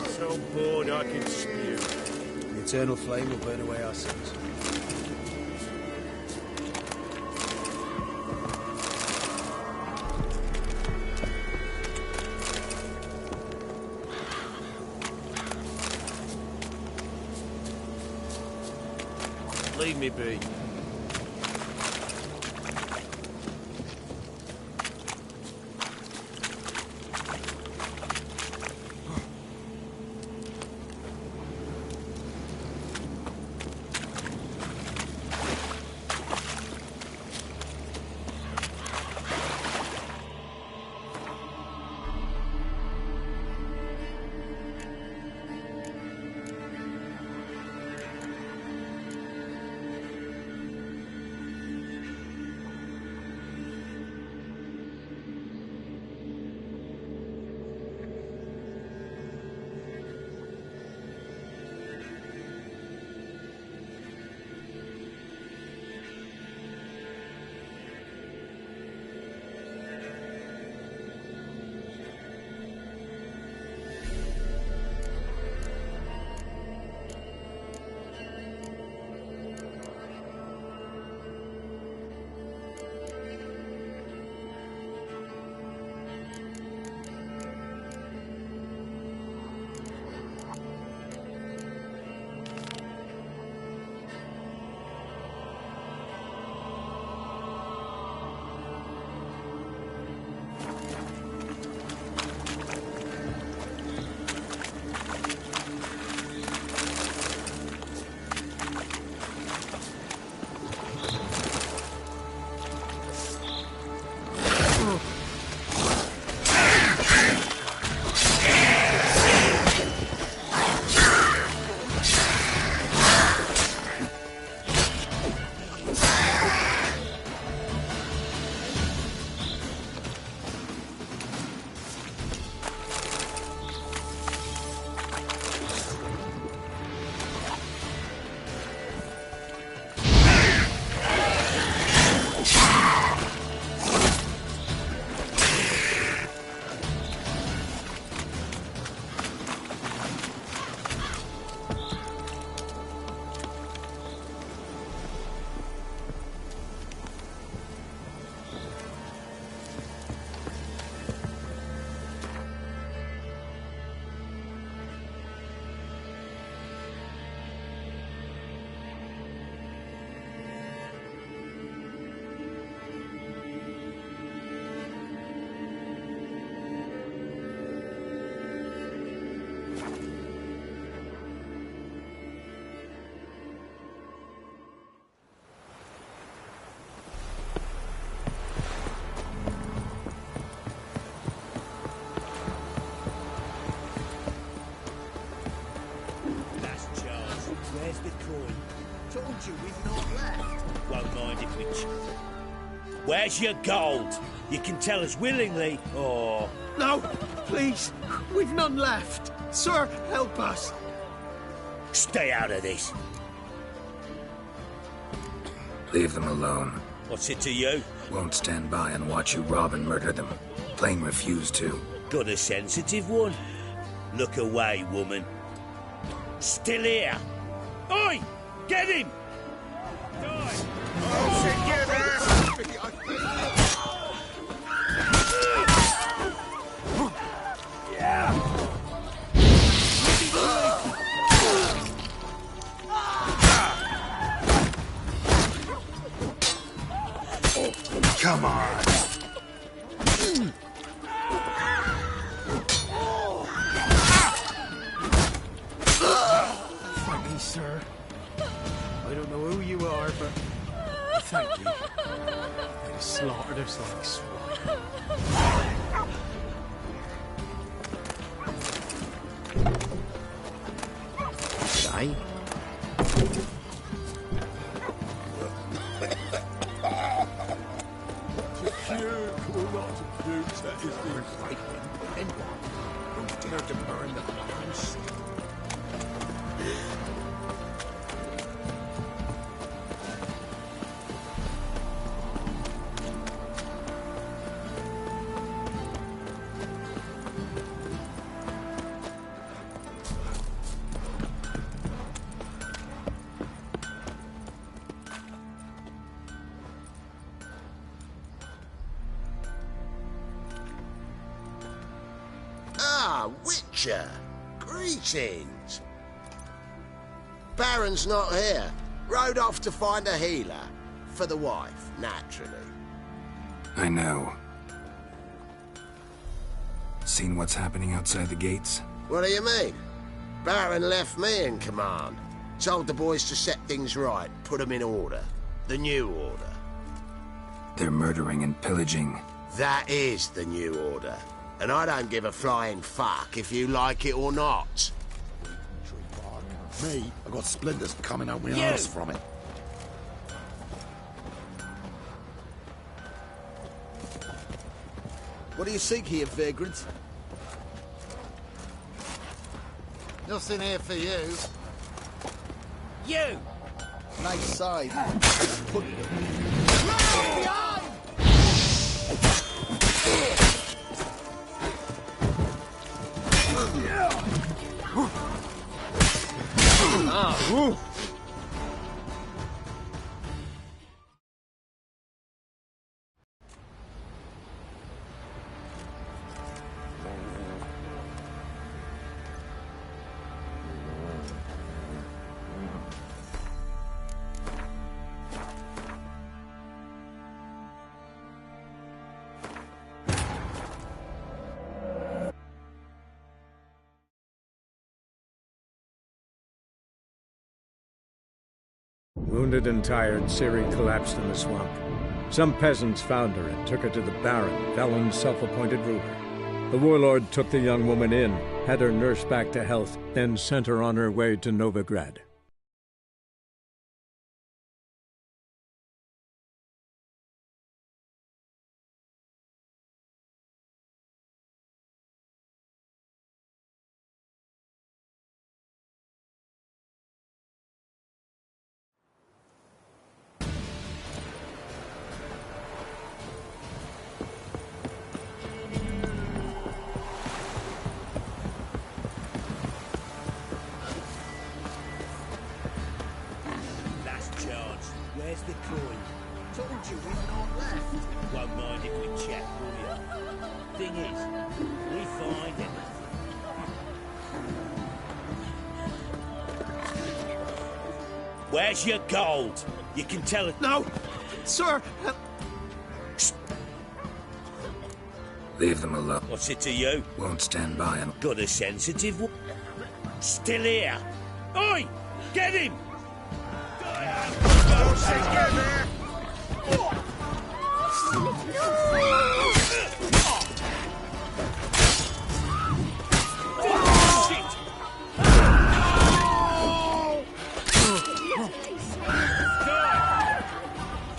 So bored I can spew. The Eternal Flame will burn away our sins. Leave me be. Where's the coin? Told you we've not left. Won't mind if we Where's your gold? You can tell us willingly, or... No, please. We've none left. Sir, help us. Stay out of this. Leave them alone. What's it to you? Won't stand by and watch you rob and murder them. Plain refuse to. Got a sensitive one? Look away, woman. Still here. Oi! Get him! Die! Come on. Thank you, sir. I don't know who you are, but thank you. They slaughtered us like swine. Die? Witcher! Greetings! Baron's not here. Rode off to find a healer. For the wife, naturally. I know. Seen what's happening outside the gates? What do you mean? Baron left me in command. Told the boys to set things right, put them in order. The new order. They're murdering and pillaging. That is the new order. And I don't give a flying fuck if you like it or not. Me, I got splinters coming out my arse from it. What do you seek here, vagrant? Nothing here for you. You! Nice side. Put Wounded and tired, Ciri collapsed in the swamp. Some peasants found her and took her to the Baron, Velen's self-appointed ruler. The warlord took the young woman in, had her nursed back to health, then sent her on her way to Novigrad. Where's the coin? Told you we've not left. Won't mind if we check, will you? Thing is, we find it. Where's your gold? You can tell it. No! Sir! Leave them alone. What's it to you? Won't stand by and... Got a sensitive one? Still here. Oi! Get him!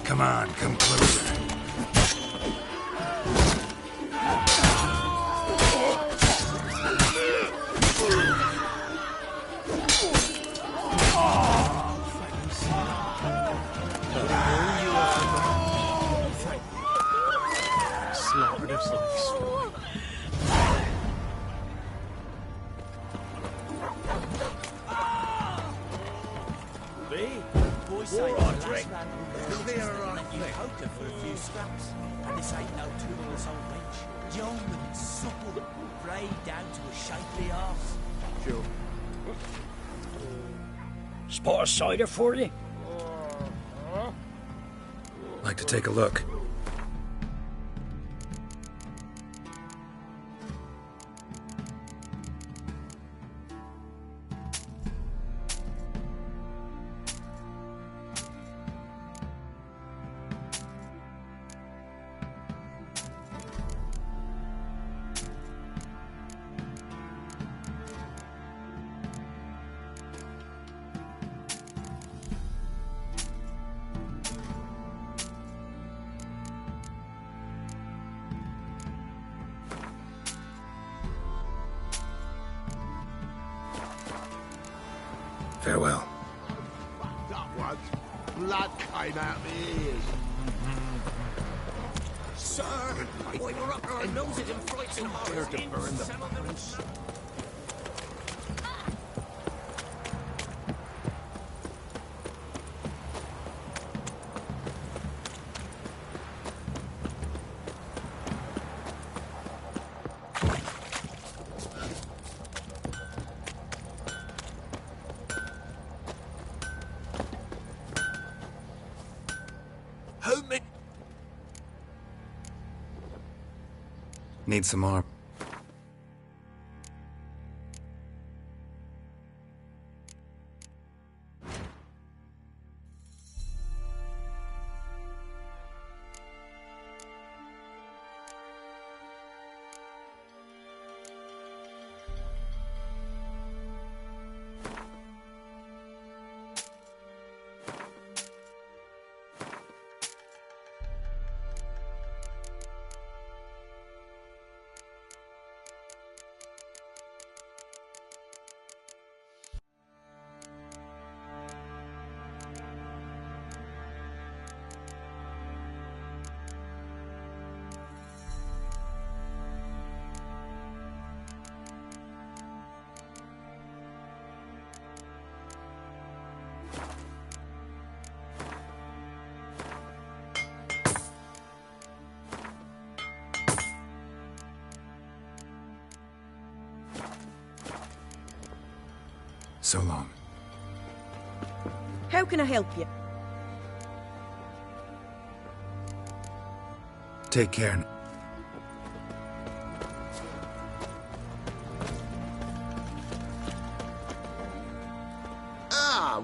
Come on, come closer. Slaughtered us like swine. Boys say the last man will be let you poker for a few scraps. And this ain't no toothless old wench. Young and supple, grey down to a shapely arse. Sure. Spot a cider for you? Like to take a look. Farewell. That once, blood came out my ears. Sir, why we're up our noses in frights and horrors. Dare to burn the prince. Need some more. So long. How can I help you? Take care. Ah!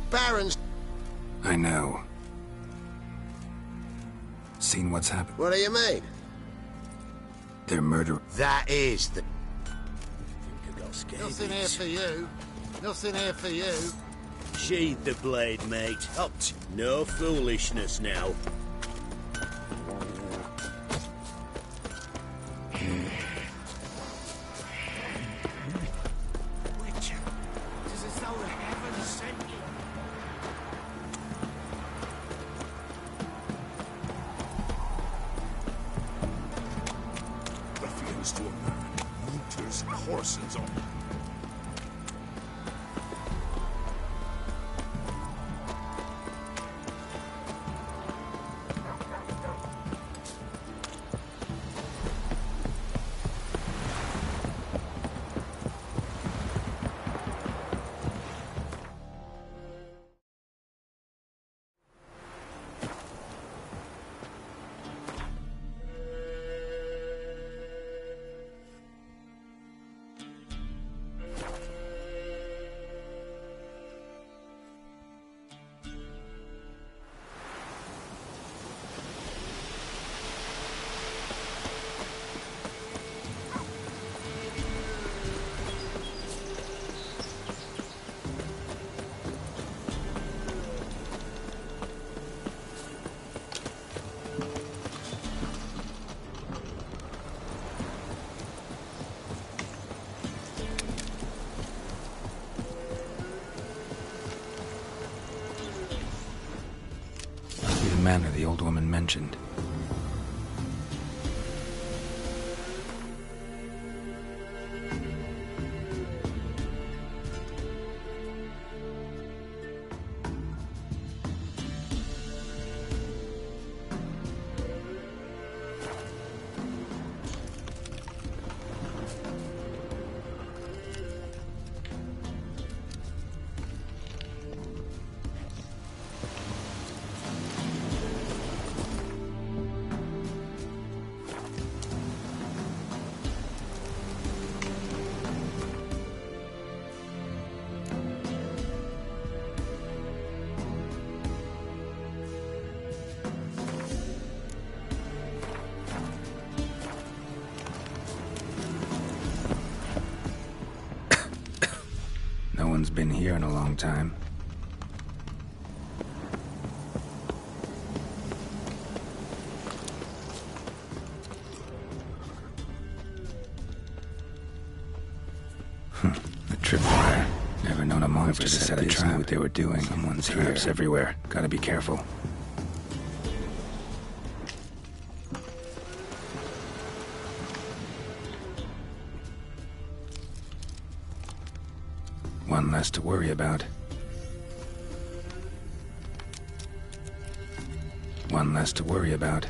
Baron's... I know. Seen what's happened? What do you mean? They're murder. That is the... Nothing here for you. Nothing here for you. Sheathe the blade, mate. Up. No foolishness now. Witcher, it's as though the heavens sent you. Ruffians to a man. Looters and horses on. manor the old woman mentioned. No one's been here in a long time. The tripwire. Never known a monster to set a trap. Knew what they were doing. Someone's here. Traps everywhere. Gotta be careful. One less to worry about. One less to worry about.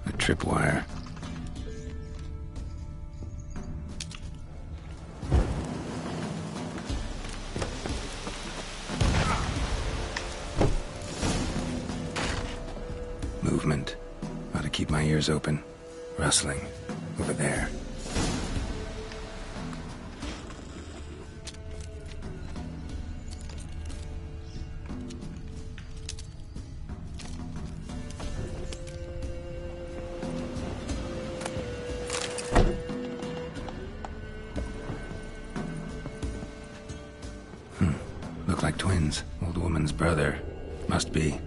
A tripwire. Movement. Ought to keep my ears open. Rustling. Over there. Look like twins. Old woman's brother. Must be.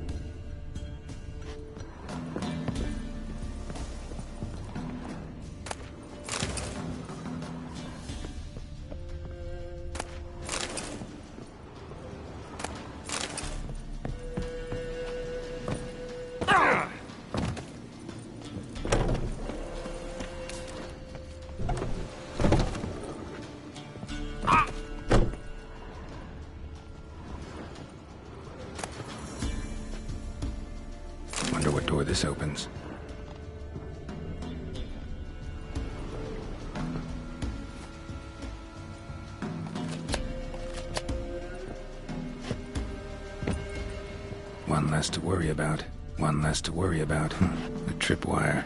Wonder what door this opens. One less to worry about. One less to worry about. A tripwire.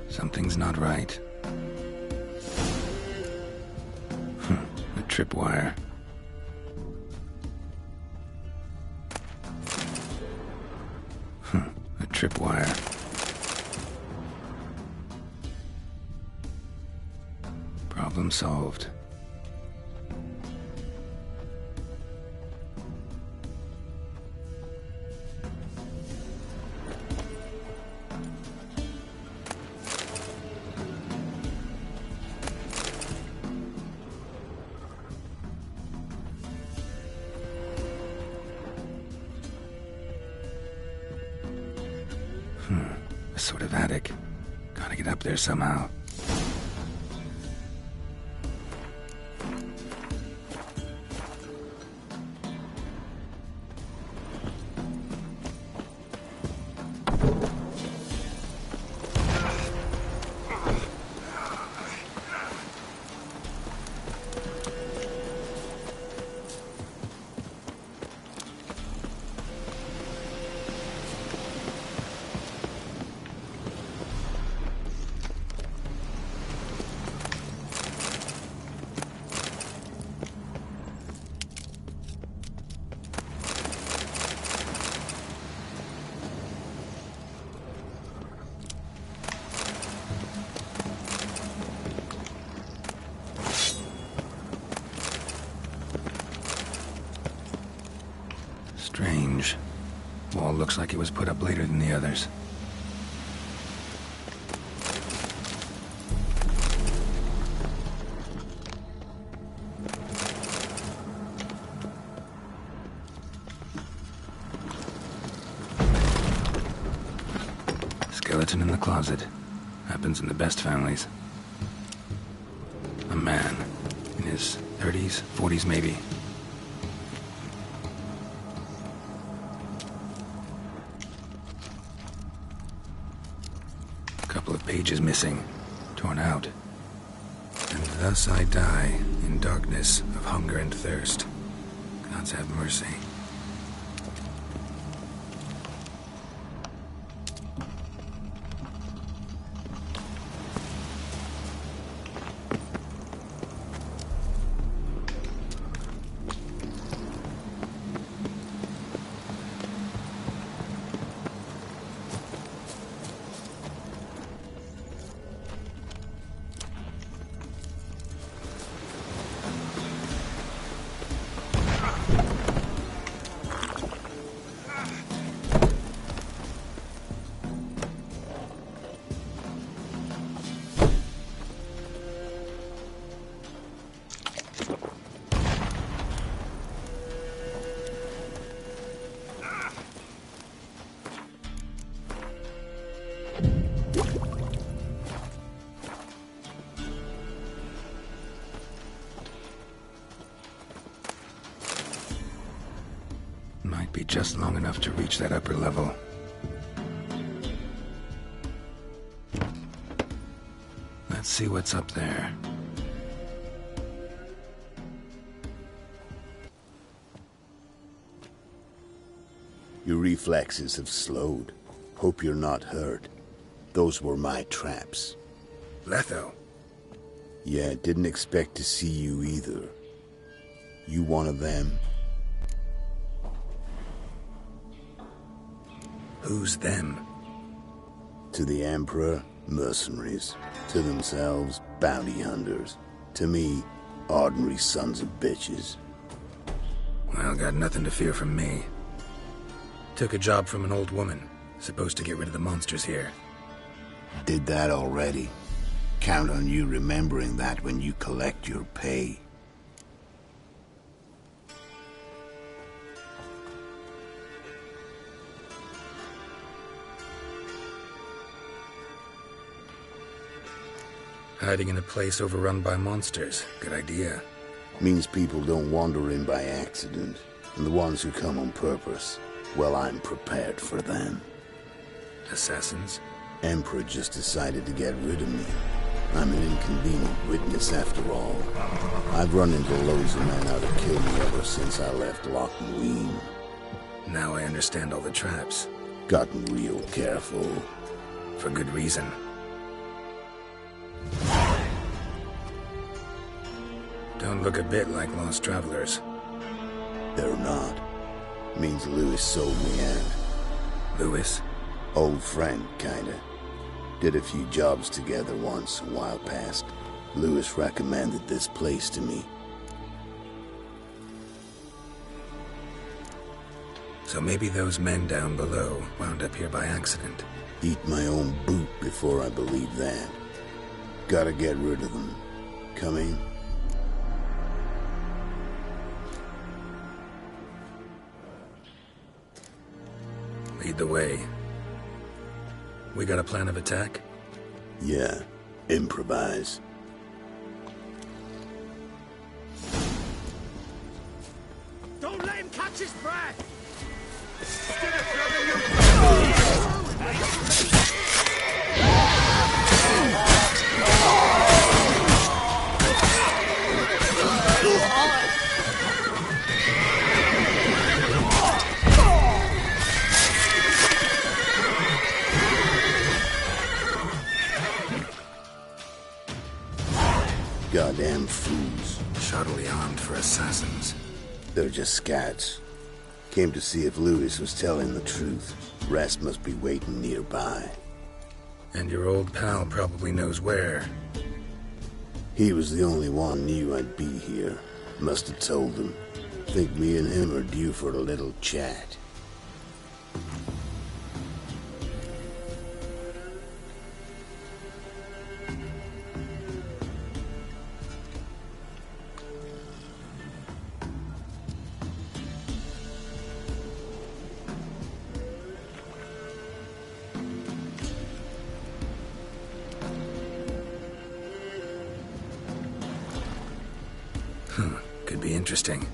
Something's not right. A tripwire. A tripwire. Problem solved. This sort of attic. Gotta get up there somehow. Strange. Wall looks like it was put up later than the others. Skeleton in the closet. Happens in the best families. A man. In his 30s, 40s maybe. Couple of pages missing, torn out. And thus I die in darkness of hunger and thirst. Gods have mercy. Might be just long enough to reach that upper level. Let's see what's up there. Your reflexes have slowed. Hope you're not hurt. Those were my traps. Letho? Yeah, didn't expect to see you either. You one of them? Who's them? To the Emperor, mercenaries. To themselves, bounty hunters. To me, ordinary sons of bitches. Well, got nothing to fear from me. Took a job from an old woman. Supposed to get rid of the monsters here. Did that already. Count on you remembering that when you collect your pay. Hiding in a place overrun by monsters. Good idea. Means people don't wander in by accident. And the ones who come on purpose, well, I'm prepared for them. Assassins? Emperor just decided to get rid of me. I'm an inconvenient witness after all. I've run into loads of men out to kill me ever since I left Loch Ween. Now I understand all the traps. Gotten real careful. For good reason. Don't look a bit like lost travelers. They're not. Means Lewis sold me out. Lewis? Old friend, kinda. Did a few jobs together once, a while past. Lewis recommended this place to me. So maybe those men down below wound up here by accident. Eat my own boot before I believe that. Gotta get rid of them. Coming? Lead the way. We got a plan of attack? Yeah, improvise. Don't let him catch his breath! Goddamn fools. Shoddily armed for assassins. They're just scouts. Came to see if Lewis was telling the truth. Rest must be waiting nearby. And your old pal probably knows where. He was the only one knew I'd be here. Must have told them. Think me and him are due for a little chat. Could be interesting.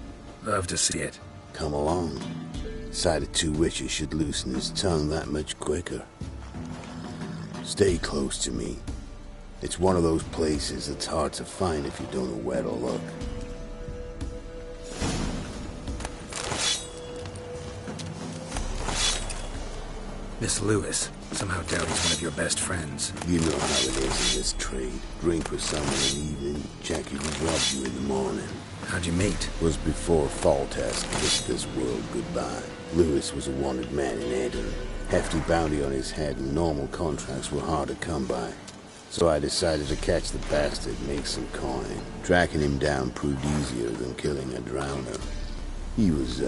Love to see it. Come along. Sight of two witches should loosen his tongue that much quicker. Stay close to me. It's one of those places that's hard to find if you don't know where to look. Miss Lewis. Somehow doubt he's one of your best friends. You know how it is in this trade. Drink with someone in the evening, Jackie will rob you in the morning. How'd you meet? Was before Faltas kissed this world goodbye. Lewis was a wanted man in Anton. Hefty bounty on his head and normal contracts were hard to come by. So I decided to catch the bastard and make some coin. Tracking him down proved easier than killing a drowner. He was,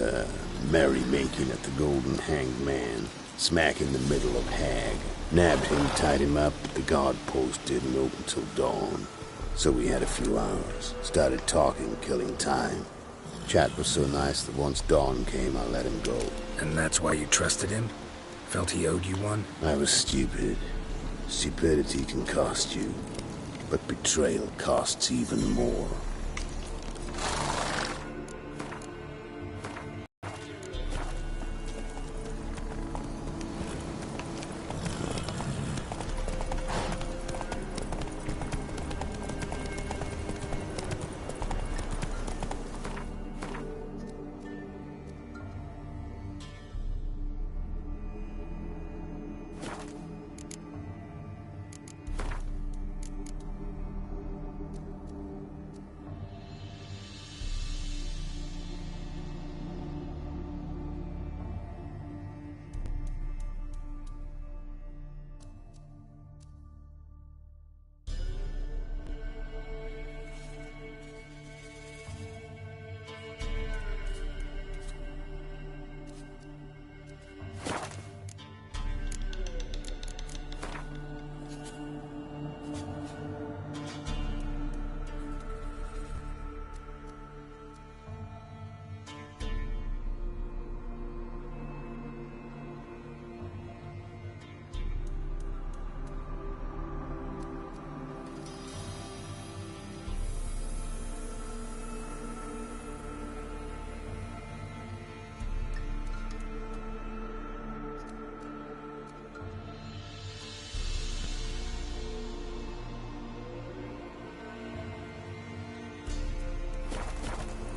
merrymaking at the Golden Hanged Man. Smack in the middle of Hag. Nabbed him, tied him up, but the guard post didn't open till dawn. So we had a few hours. Started talking, killing time. Chat was so nice that once dawn came, I let him go. And that's why you trusted him? Felt he owed you one? I was stupid. Stupidity can cost you. But betrayal costs even more.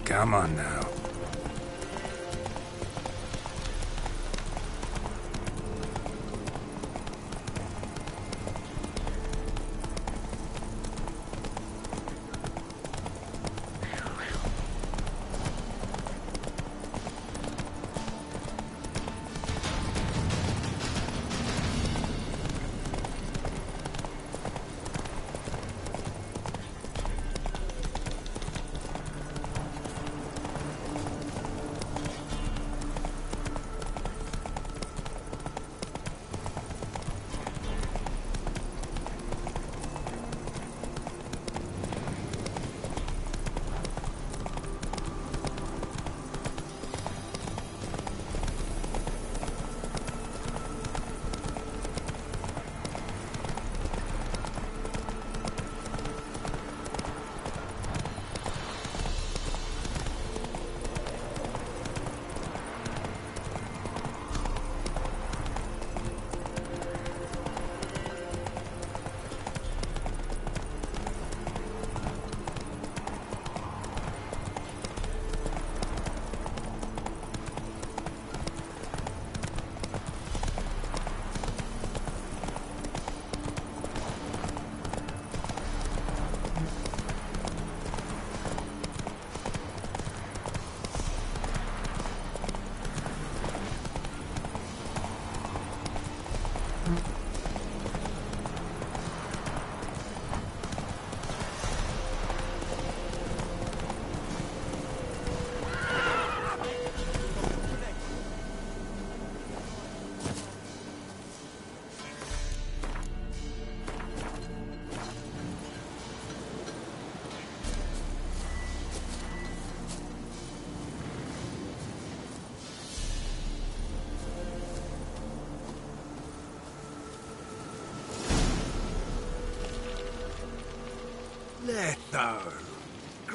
Come on now.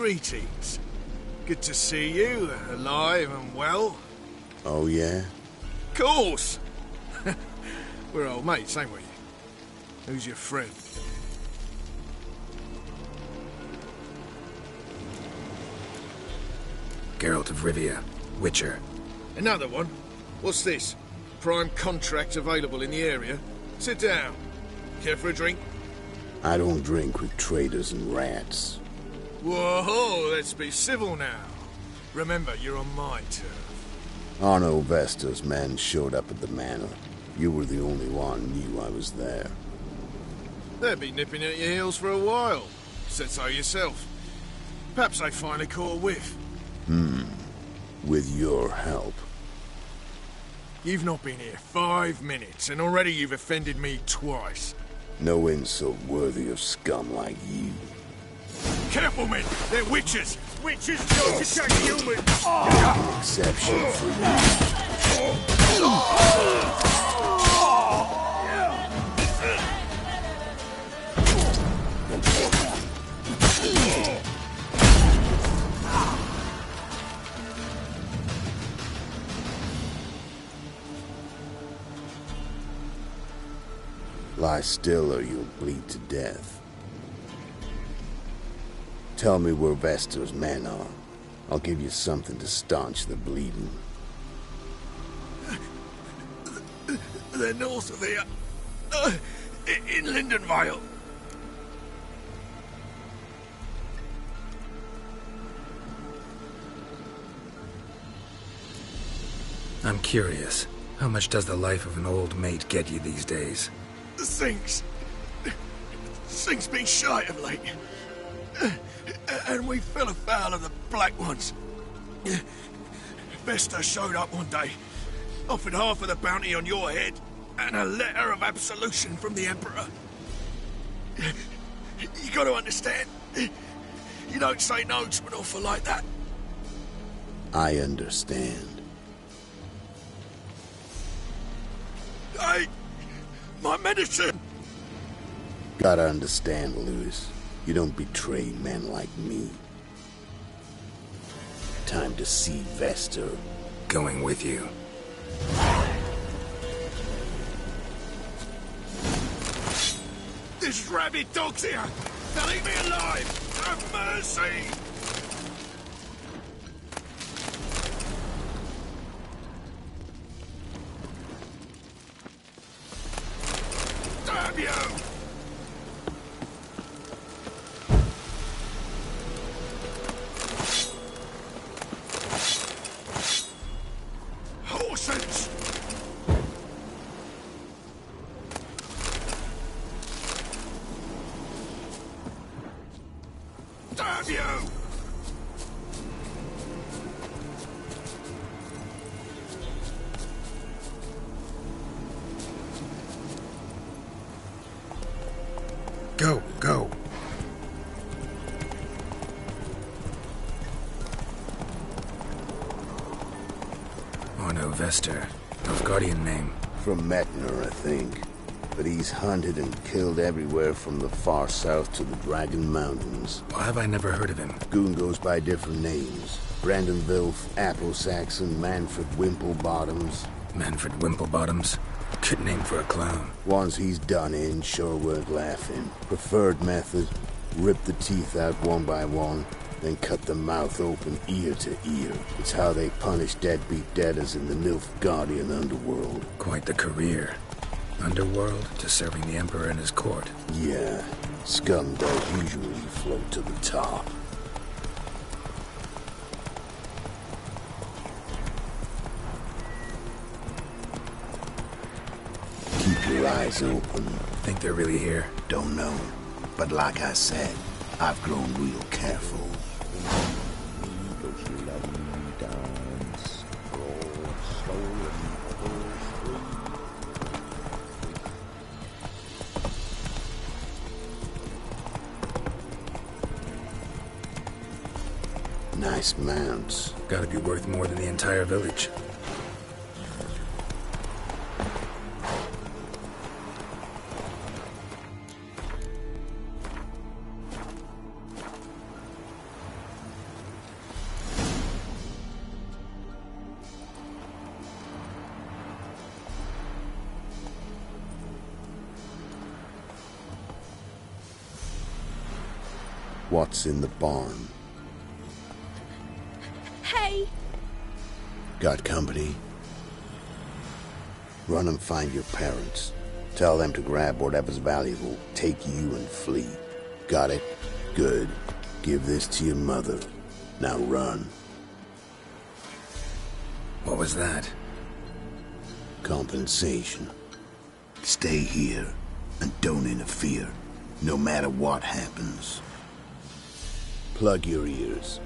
Greetings. Good to see you, alive and well. Oh, yeah? Course! We're old mates, ain't we? Who's your friend? Geralt of Rivia, Witcher. Another one? What's this? Prime contract available in the area? Sit down. Care for a drink? I don't drink with traitors and rats. Whoa, let's be civil now. Remember, you're on my turf. Arno Vestor's men showed up at the manor. You were the only one knew I was there. They'll be nipping at your heels for a while. Said so yourself. Perhaps they finally caught a whiff. With your help. You've not been here 5 minutes, and already you've offended me twice. No insult worthy of scum like you. Careful, men! They're witches! Witches don't attack humans! Exception for you. Lie still or you'll bleed to death. Tell me where Vestor's men are. I'll give you something to staunch the bleeding. They're north of here. In Lindenvale. I'm curious. How much does the life of an old mate get you these days? Things been shy of late. And we fell afoul of the Black Ones. Vestor showed up one day, offered half of the bounty on your head, and a letter of absolution from the Emperor. You gotta understand, you don't say no to an offer like that. I understand. My medicine! Gotta understand, Lewis. You don't betray men like me. Time to see Vestor. Going with you. This rabid dog's here! They'll eat me alive! Have mercy! Damn you! Horses! Damn you! Go, go. Arno Vestor. Nilfgaardian name. From Metner, I think. But he's hunted and killed everywhere from the far south to the Dragon Mountains. Why have I never heard of him? Goon goes by different names. Brandon Wilf, Apple Saxon, Manfred Wimplebottoms. Manfred Wimplebottoms? Good name for a clown. Ones he's done in sure worth laughing. Preferred method, rip the teeth out one by one, then cut the mouth open ear to ear. It's how they punish deadbeat debtors in the Nilfgaardian underworld. Quite the career. Underworld to serving the Emperor and his court. Yeah, scum does usually float to the top. Keep your eyes open. Think they're really here? Don't know. But like I said, I've grown real careful. Nice mounts. Gotta be worth more than the entire village. What's in the barn? Hey! Got company? Run and find your parents. Tell them to grab whatever's valuable, take you and flee. Got it? Good. Give this to your mother. Now run. What was that? Compensation. Stay here and don't interfere, no matter what happens. Plug your ears.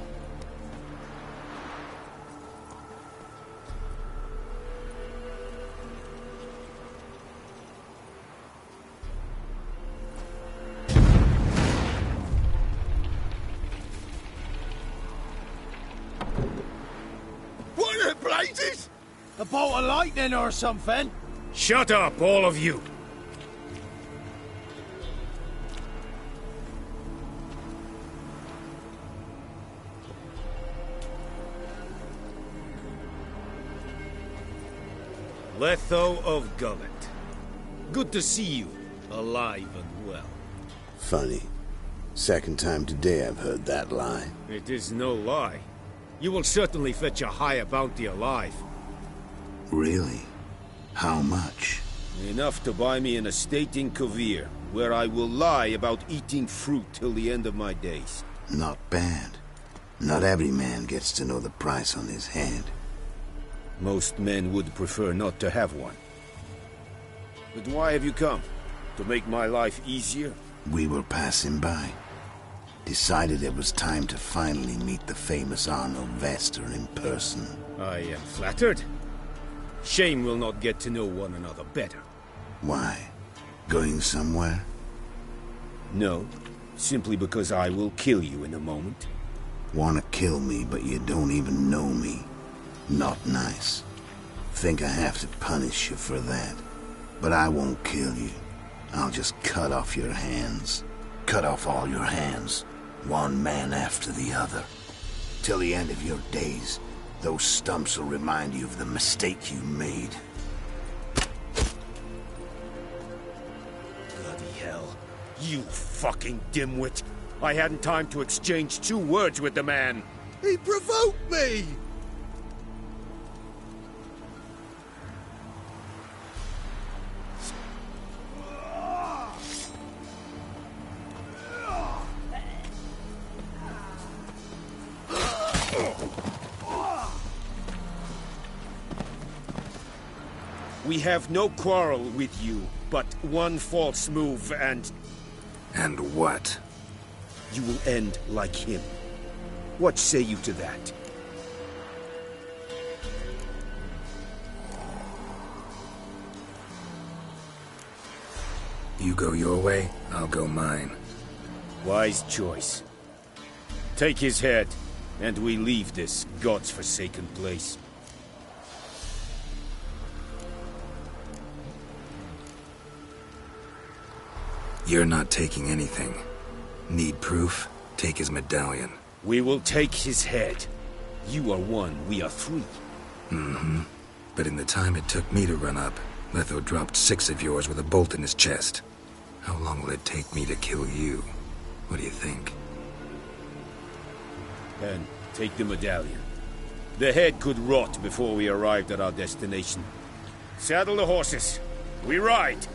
What the blazes? A bolt of lightning or something? Shut up, all of you! Letho of Gullet. Good to see you, alive and well. Funny. Second time today I've heard that lie. It is no lie. You will certainly fetch a higher bounty alive. Really? How much? Enough to buy me an estate in Kovir, where I will lie about eating fruit till the end of my days. Not bad. Not every man gets to know the price on his head. Most men would prefer not to have one. But why have you come? To make my life easier? We were passing by. Decided it was time to finally meet the famous Arnold Vester in person. I am flattered. Shame we'll not get to know one another better. Why? Going somewhere? No, simply because I will kill you in a moment. Wanna kill me, but you don't even know me. Not nice. Think I have to punish you for that. But I won't kill you. I'll just cut off your hands. Cut off all your hands. One man after the other. Till the end of your days, those stumps will remind you of the mistake you made. Bloody hell. You fucking dimwit. I hadn't time to exchange 2 words with the man. He provoked me! We have no quarrel with you, but one false move and... And what? You will end like him. What say you to that? You go your way, I'll go mine. Wise choice. Take his head, and we leave this God's forsaken place. You're not taking anything. Need proof? Take his medallion. We will take his head. You are 1, we are 3. Mm-hmm. But in the time it took me to run up, Letho dropped 6 of yours with a bolt in his chest. How long will it take me to kill you? What do you think? And take the medallion. The head could rot before we arrived at our destination. Saddle the horses. We ride!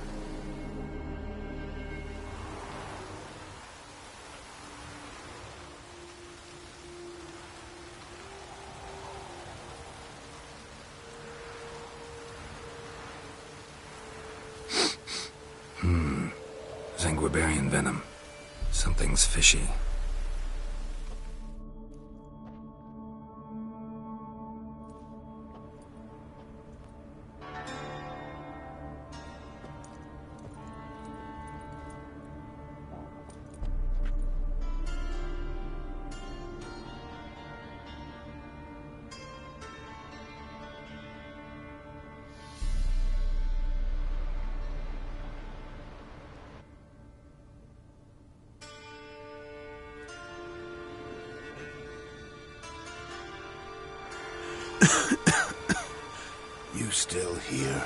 Zanguibarian venom. Something's fishy. You still here?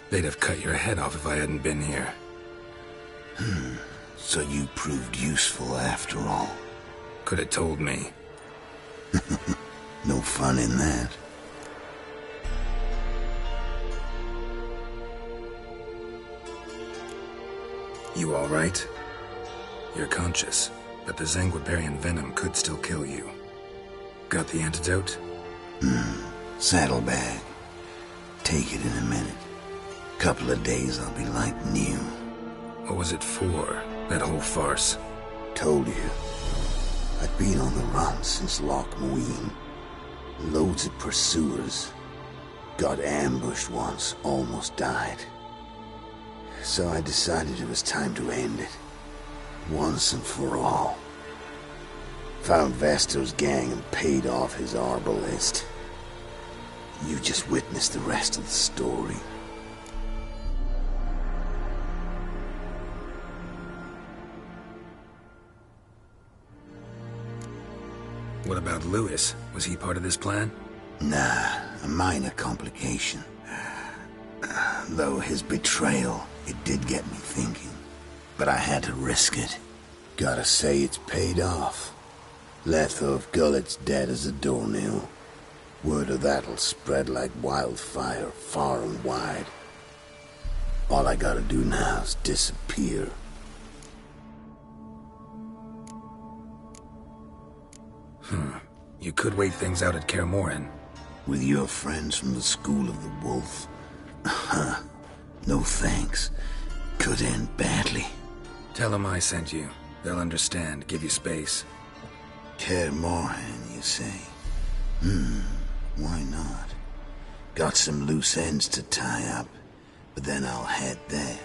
They'd have cut your head off if I hadn't been here. So you proved useful after all. Could have told me. No fun in that. You all right? You're conscious, but the Zanguiperian venom could still kill you. Got the antidote? Saddlebag. Take it in a minute. Couple of days I'll be like new. What was it for, that whole farce? Told you. I've been on the run since Loch Muin. Loads of pursuers. Got ambushed once, almost died. So I decided it was time to end it. Once and for all. Found Vasto's gang and paid off his arbalist. You just witnessed the rest of the story. What about Lewis? Was he part of this plan? Nah, a minor complication. Though his betrayal, it did get me thinking. But I had to risk it. Gotta say it's paid off. Letho of Gullet's dead as a doornail. Word of that'll spread like wildfire far and wide. All I gotta do now is disappear. You could wait things out at Kaer Morhen. With your friends from the School of the Wolf? No thanks. Could end badly. Tell them I sent you. They'll understand, give you space. Kaer Morhen, you say? Why not? Got some loose ends to tie up, but then I'll head there.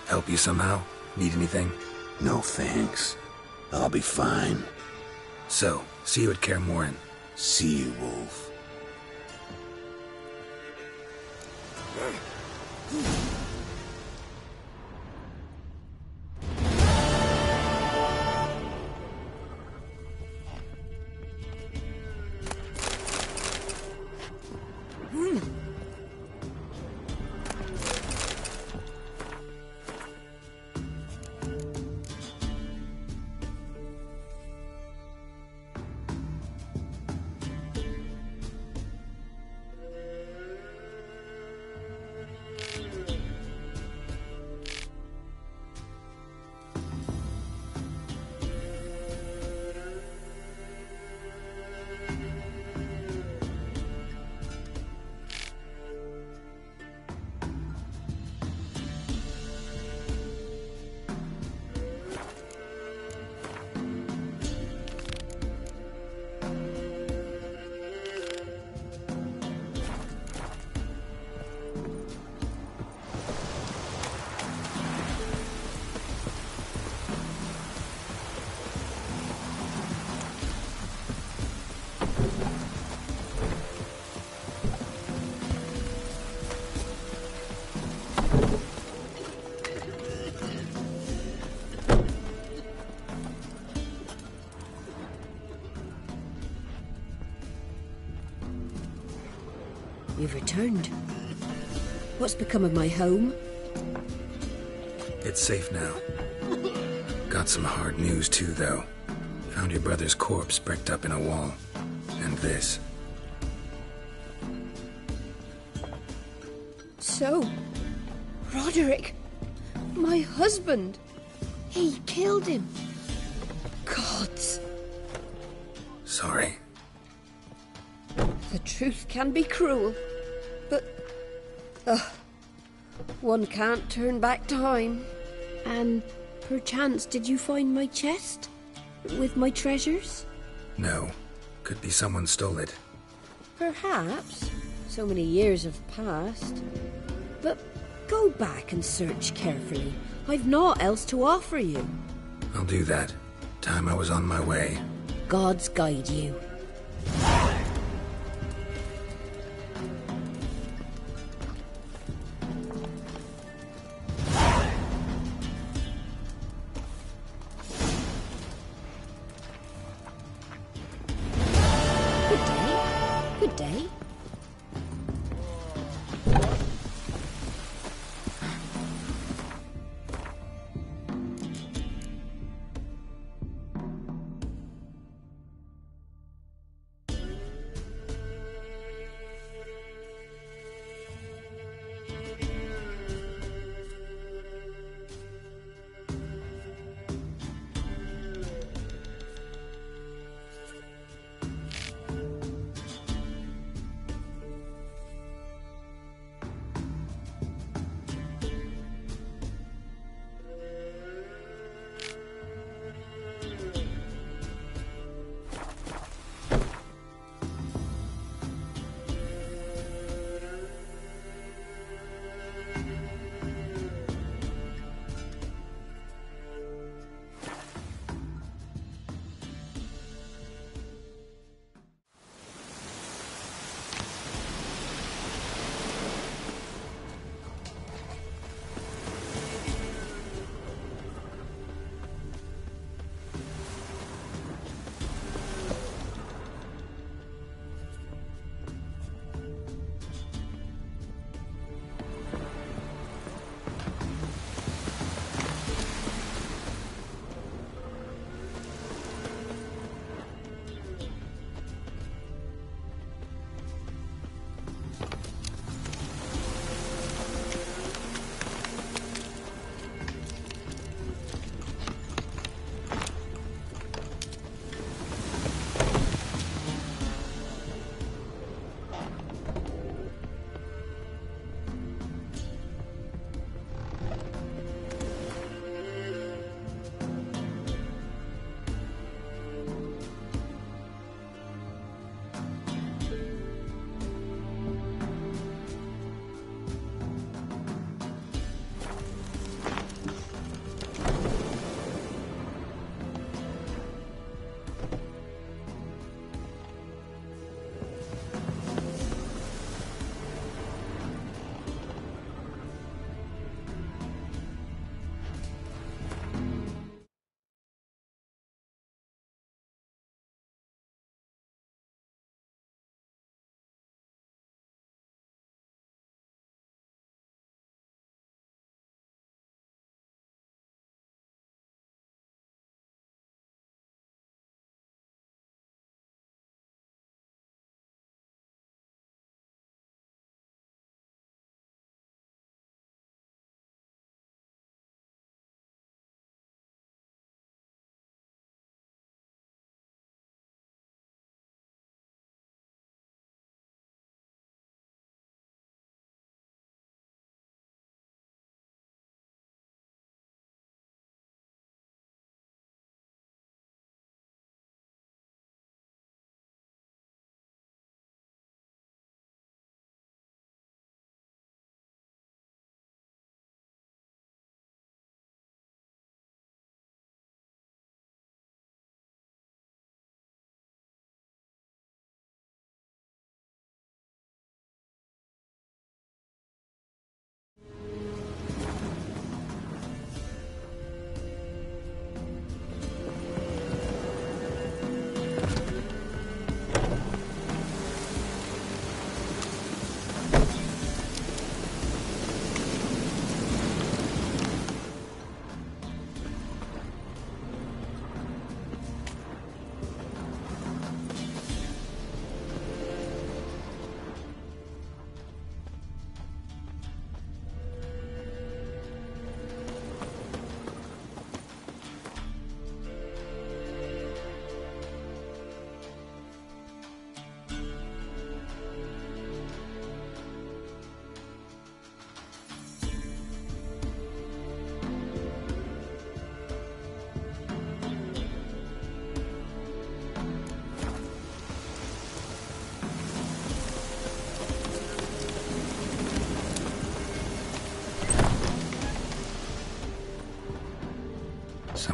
Help you somehow? Need anything? No thanks. I'll be fine. So, see you at Kaer Morhen. See you, Wolf. You've returned. What's become of my home? It's safe now. Got some hard news too, though. Found your brother's corpse bricked up in a wall. And this. So, Roderick, my husband, he killed him. Gods. Sorry. The truth can be cruel, but one can't turn back time. And perchance, did you find my chest with my treasures? No. Could be someone stole it. Perhaps. So many years have passed. But go back and search carefully. I've naught else to offer you. I'll do that. Time I was on my way. Gods guide you. Good day.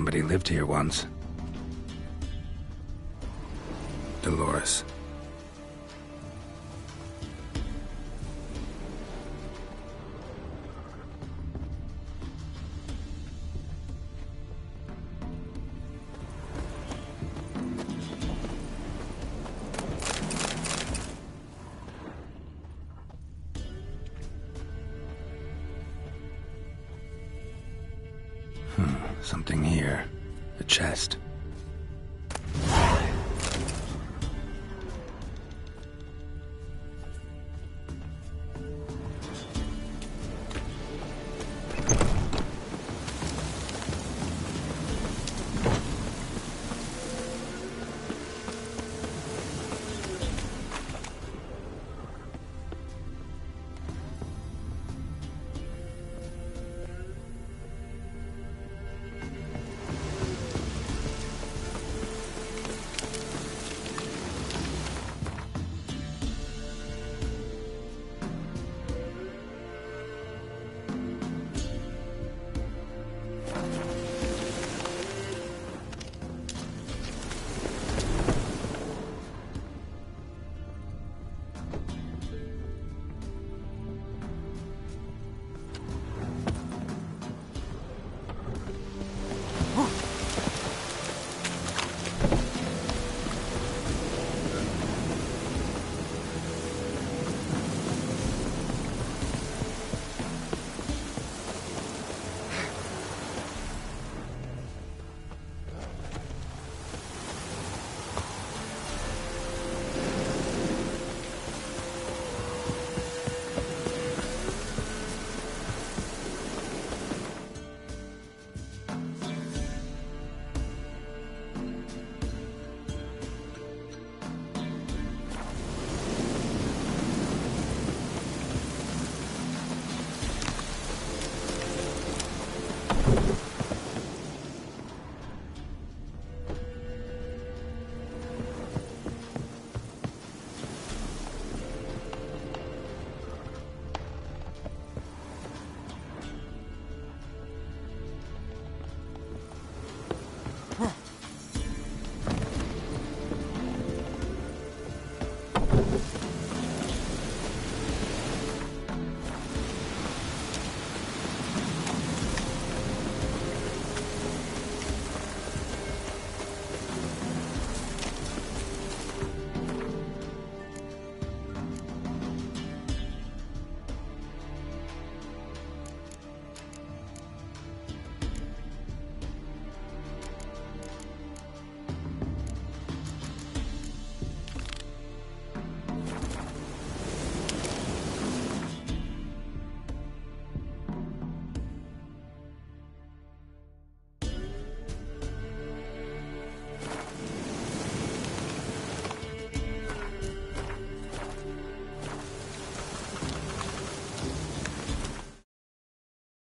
Somebody lived here once. Dolores. Something here. A chest.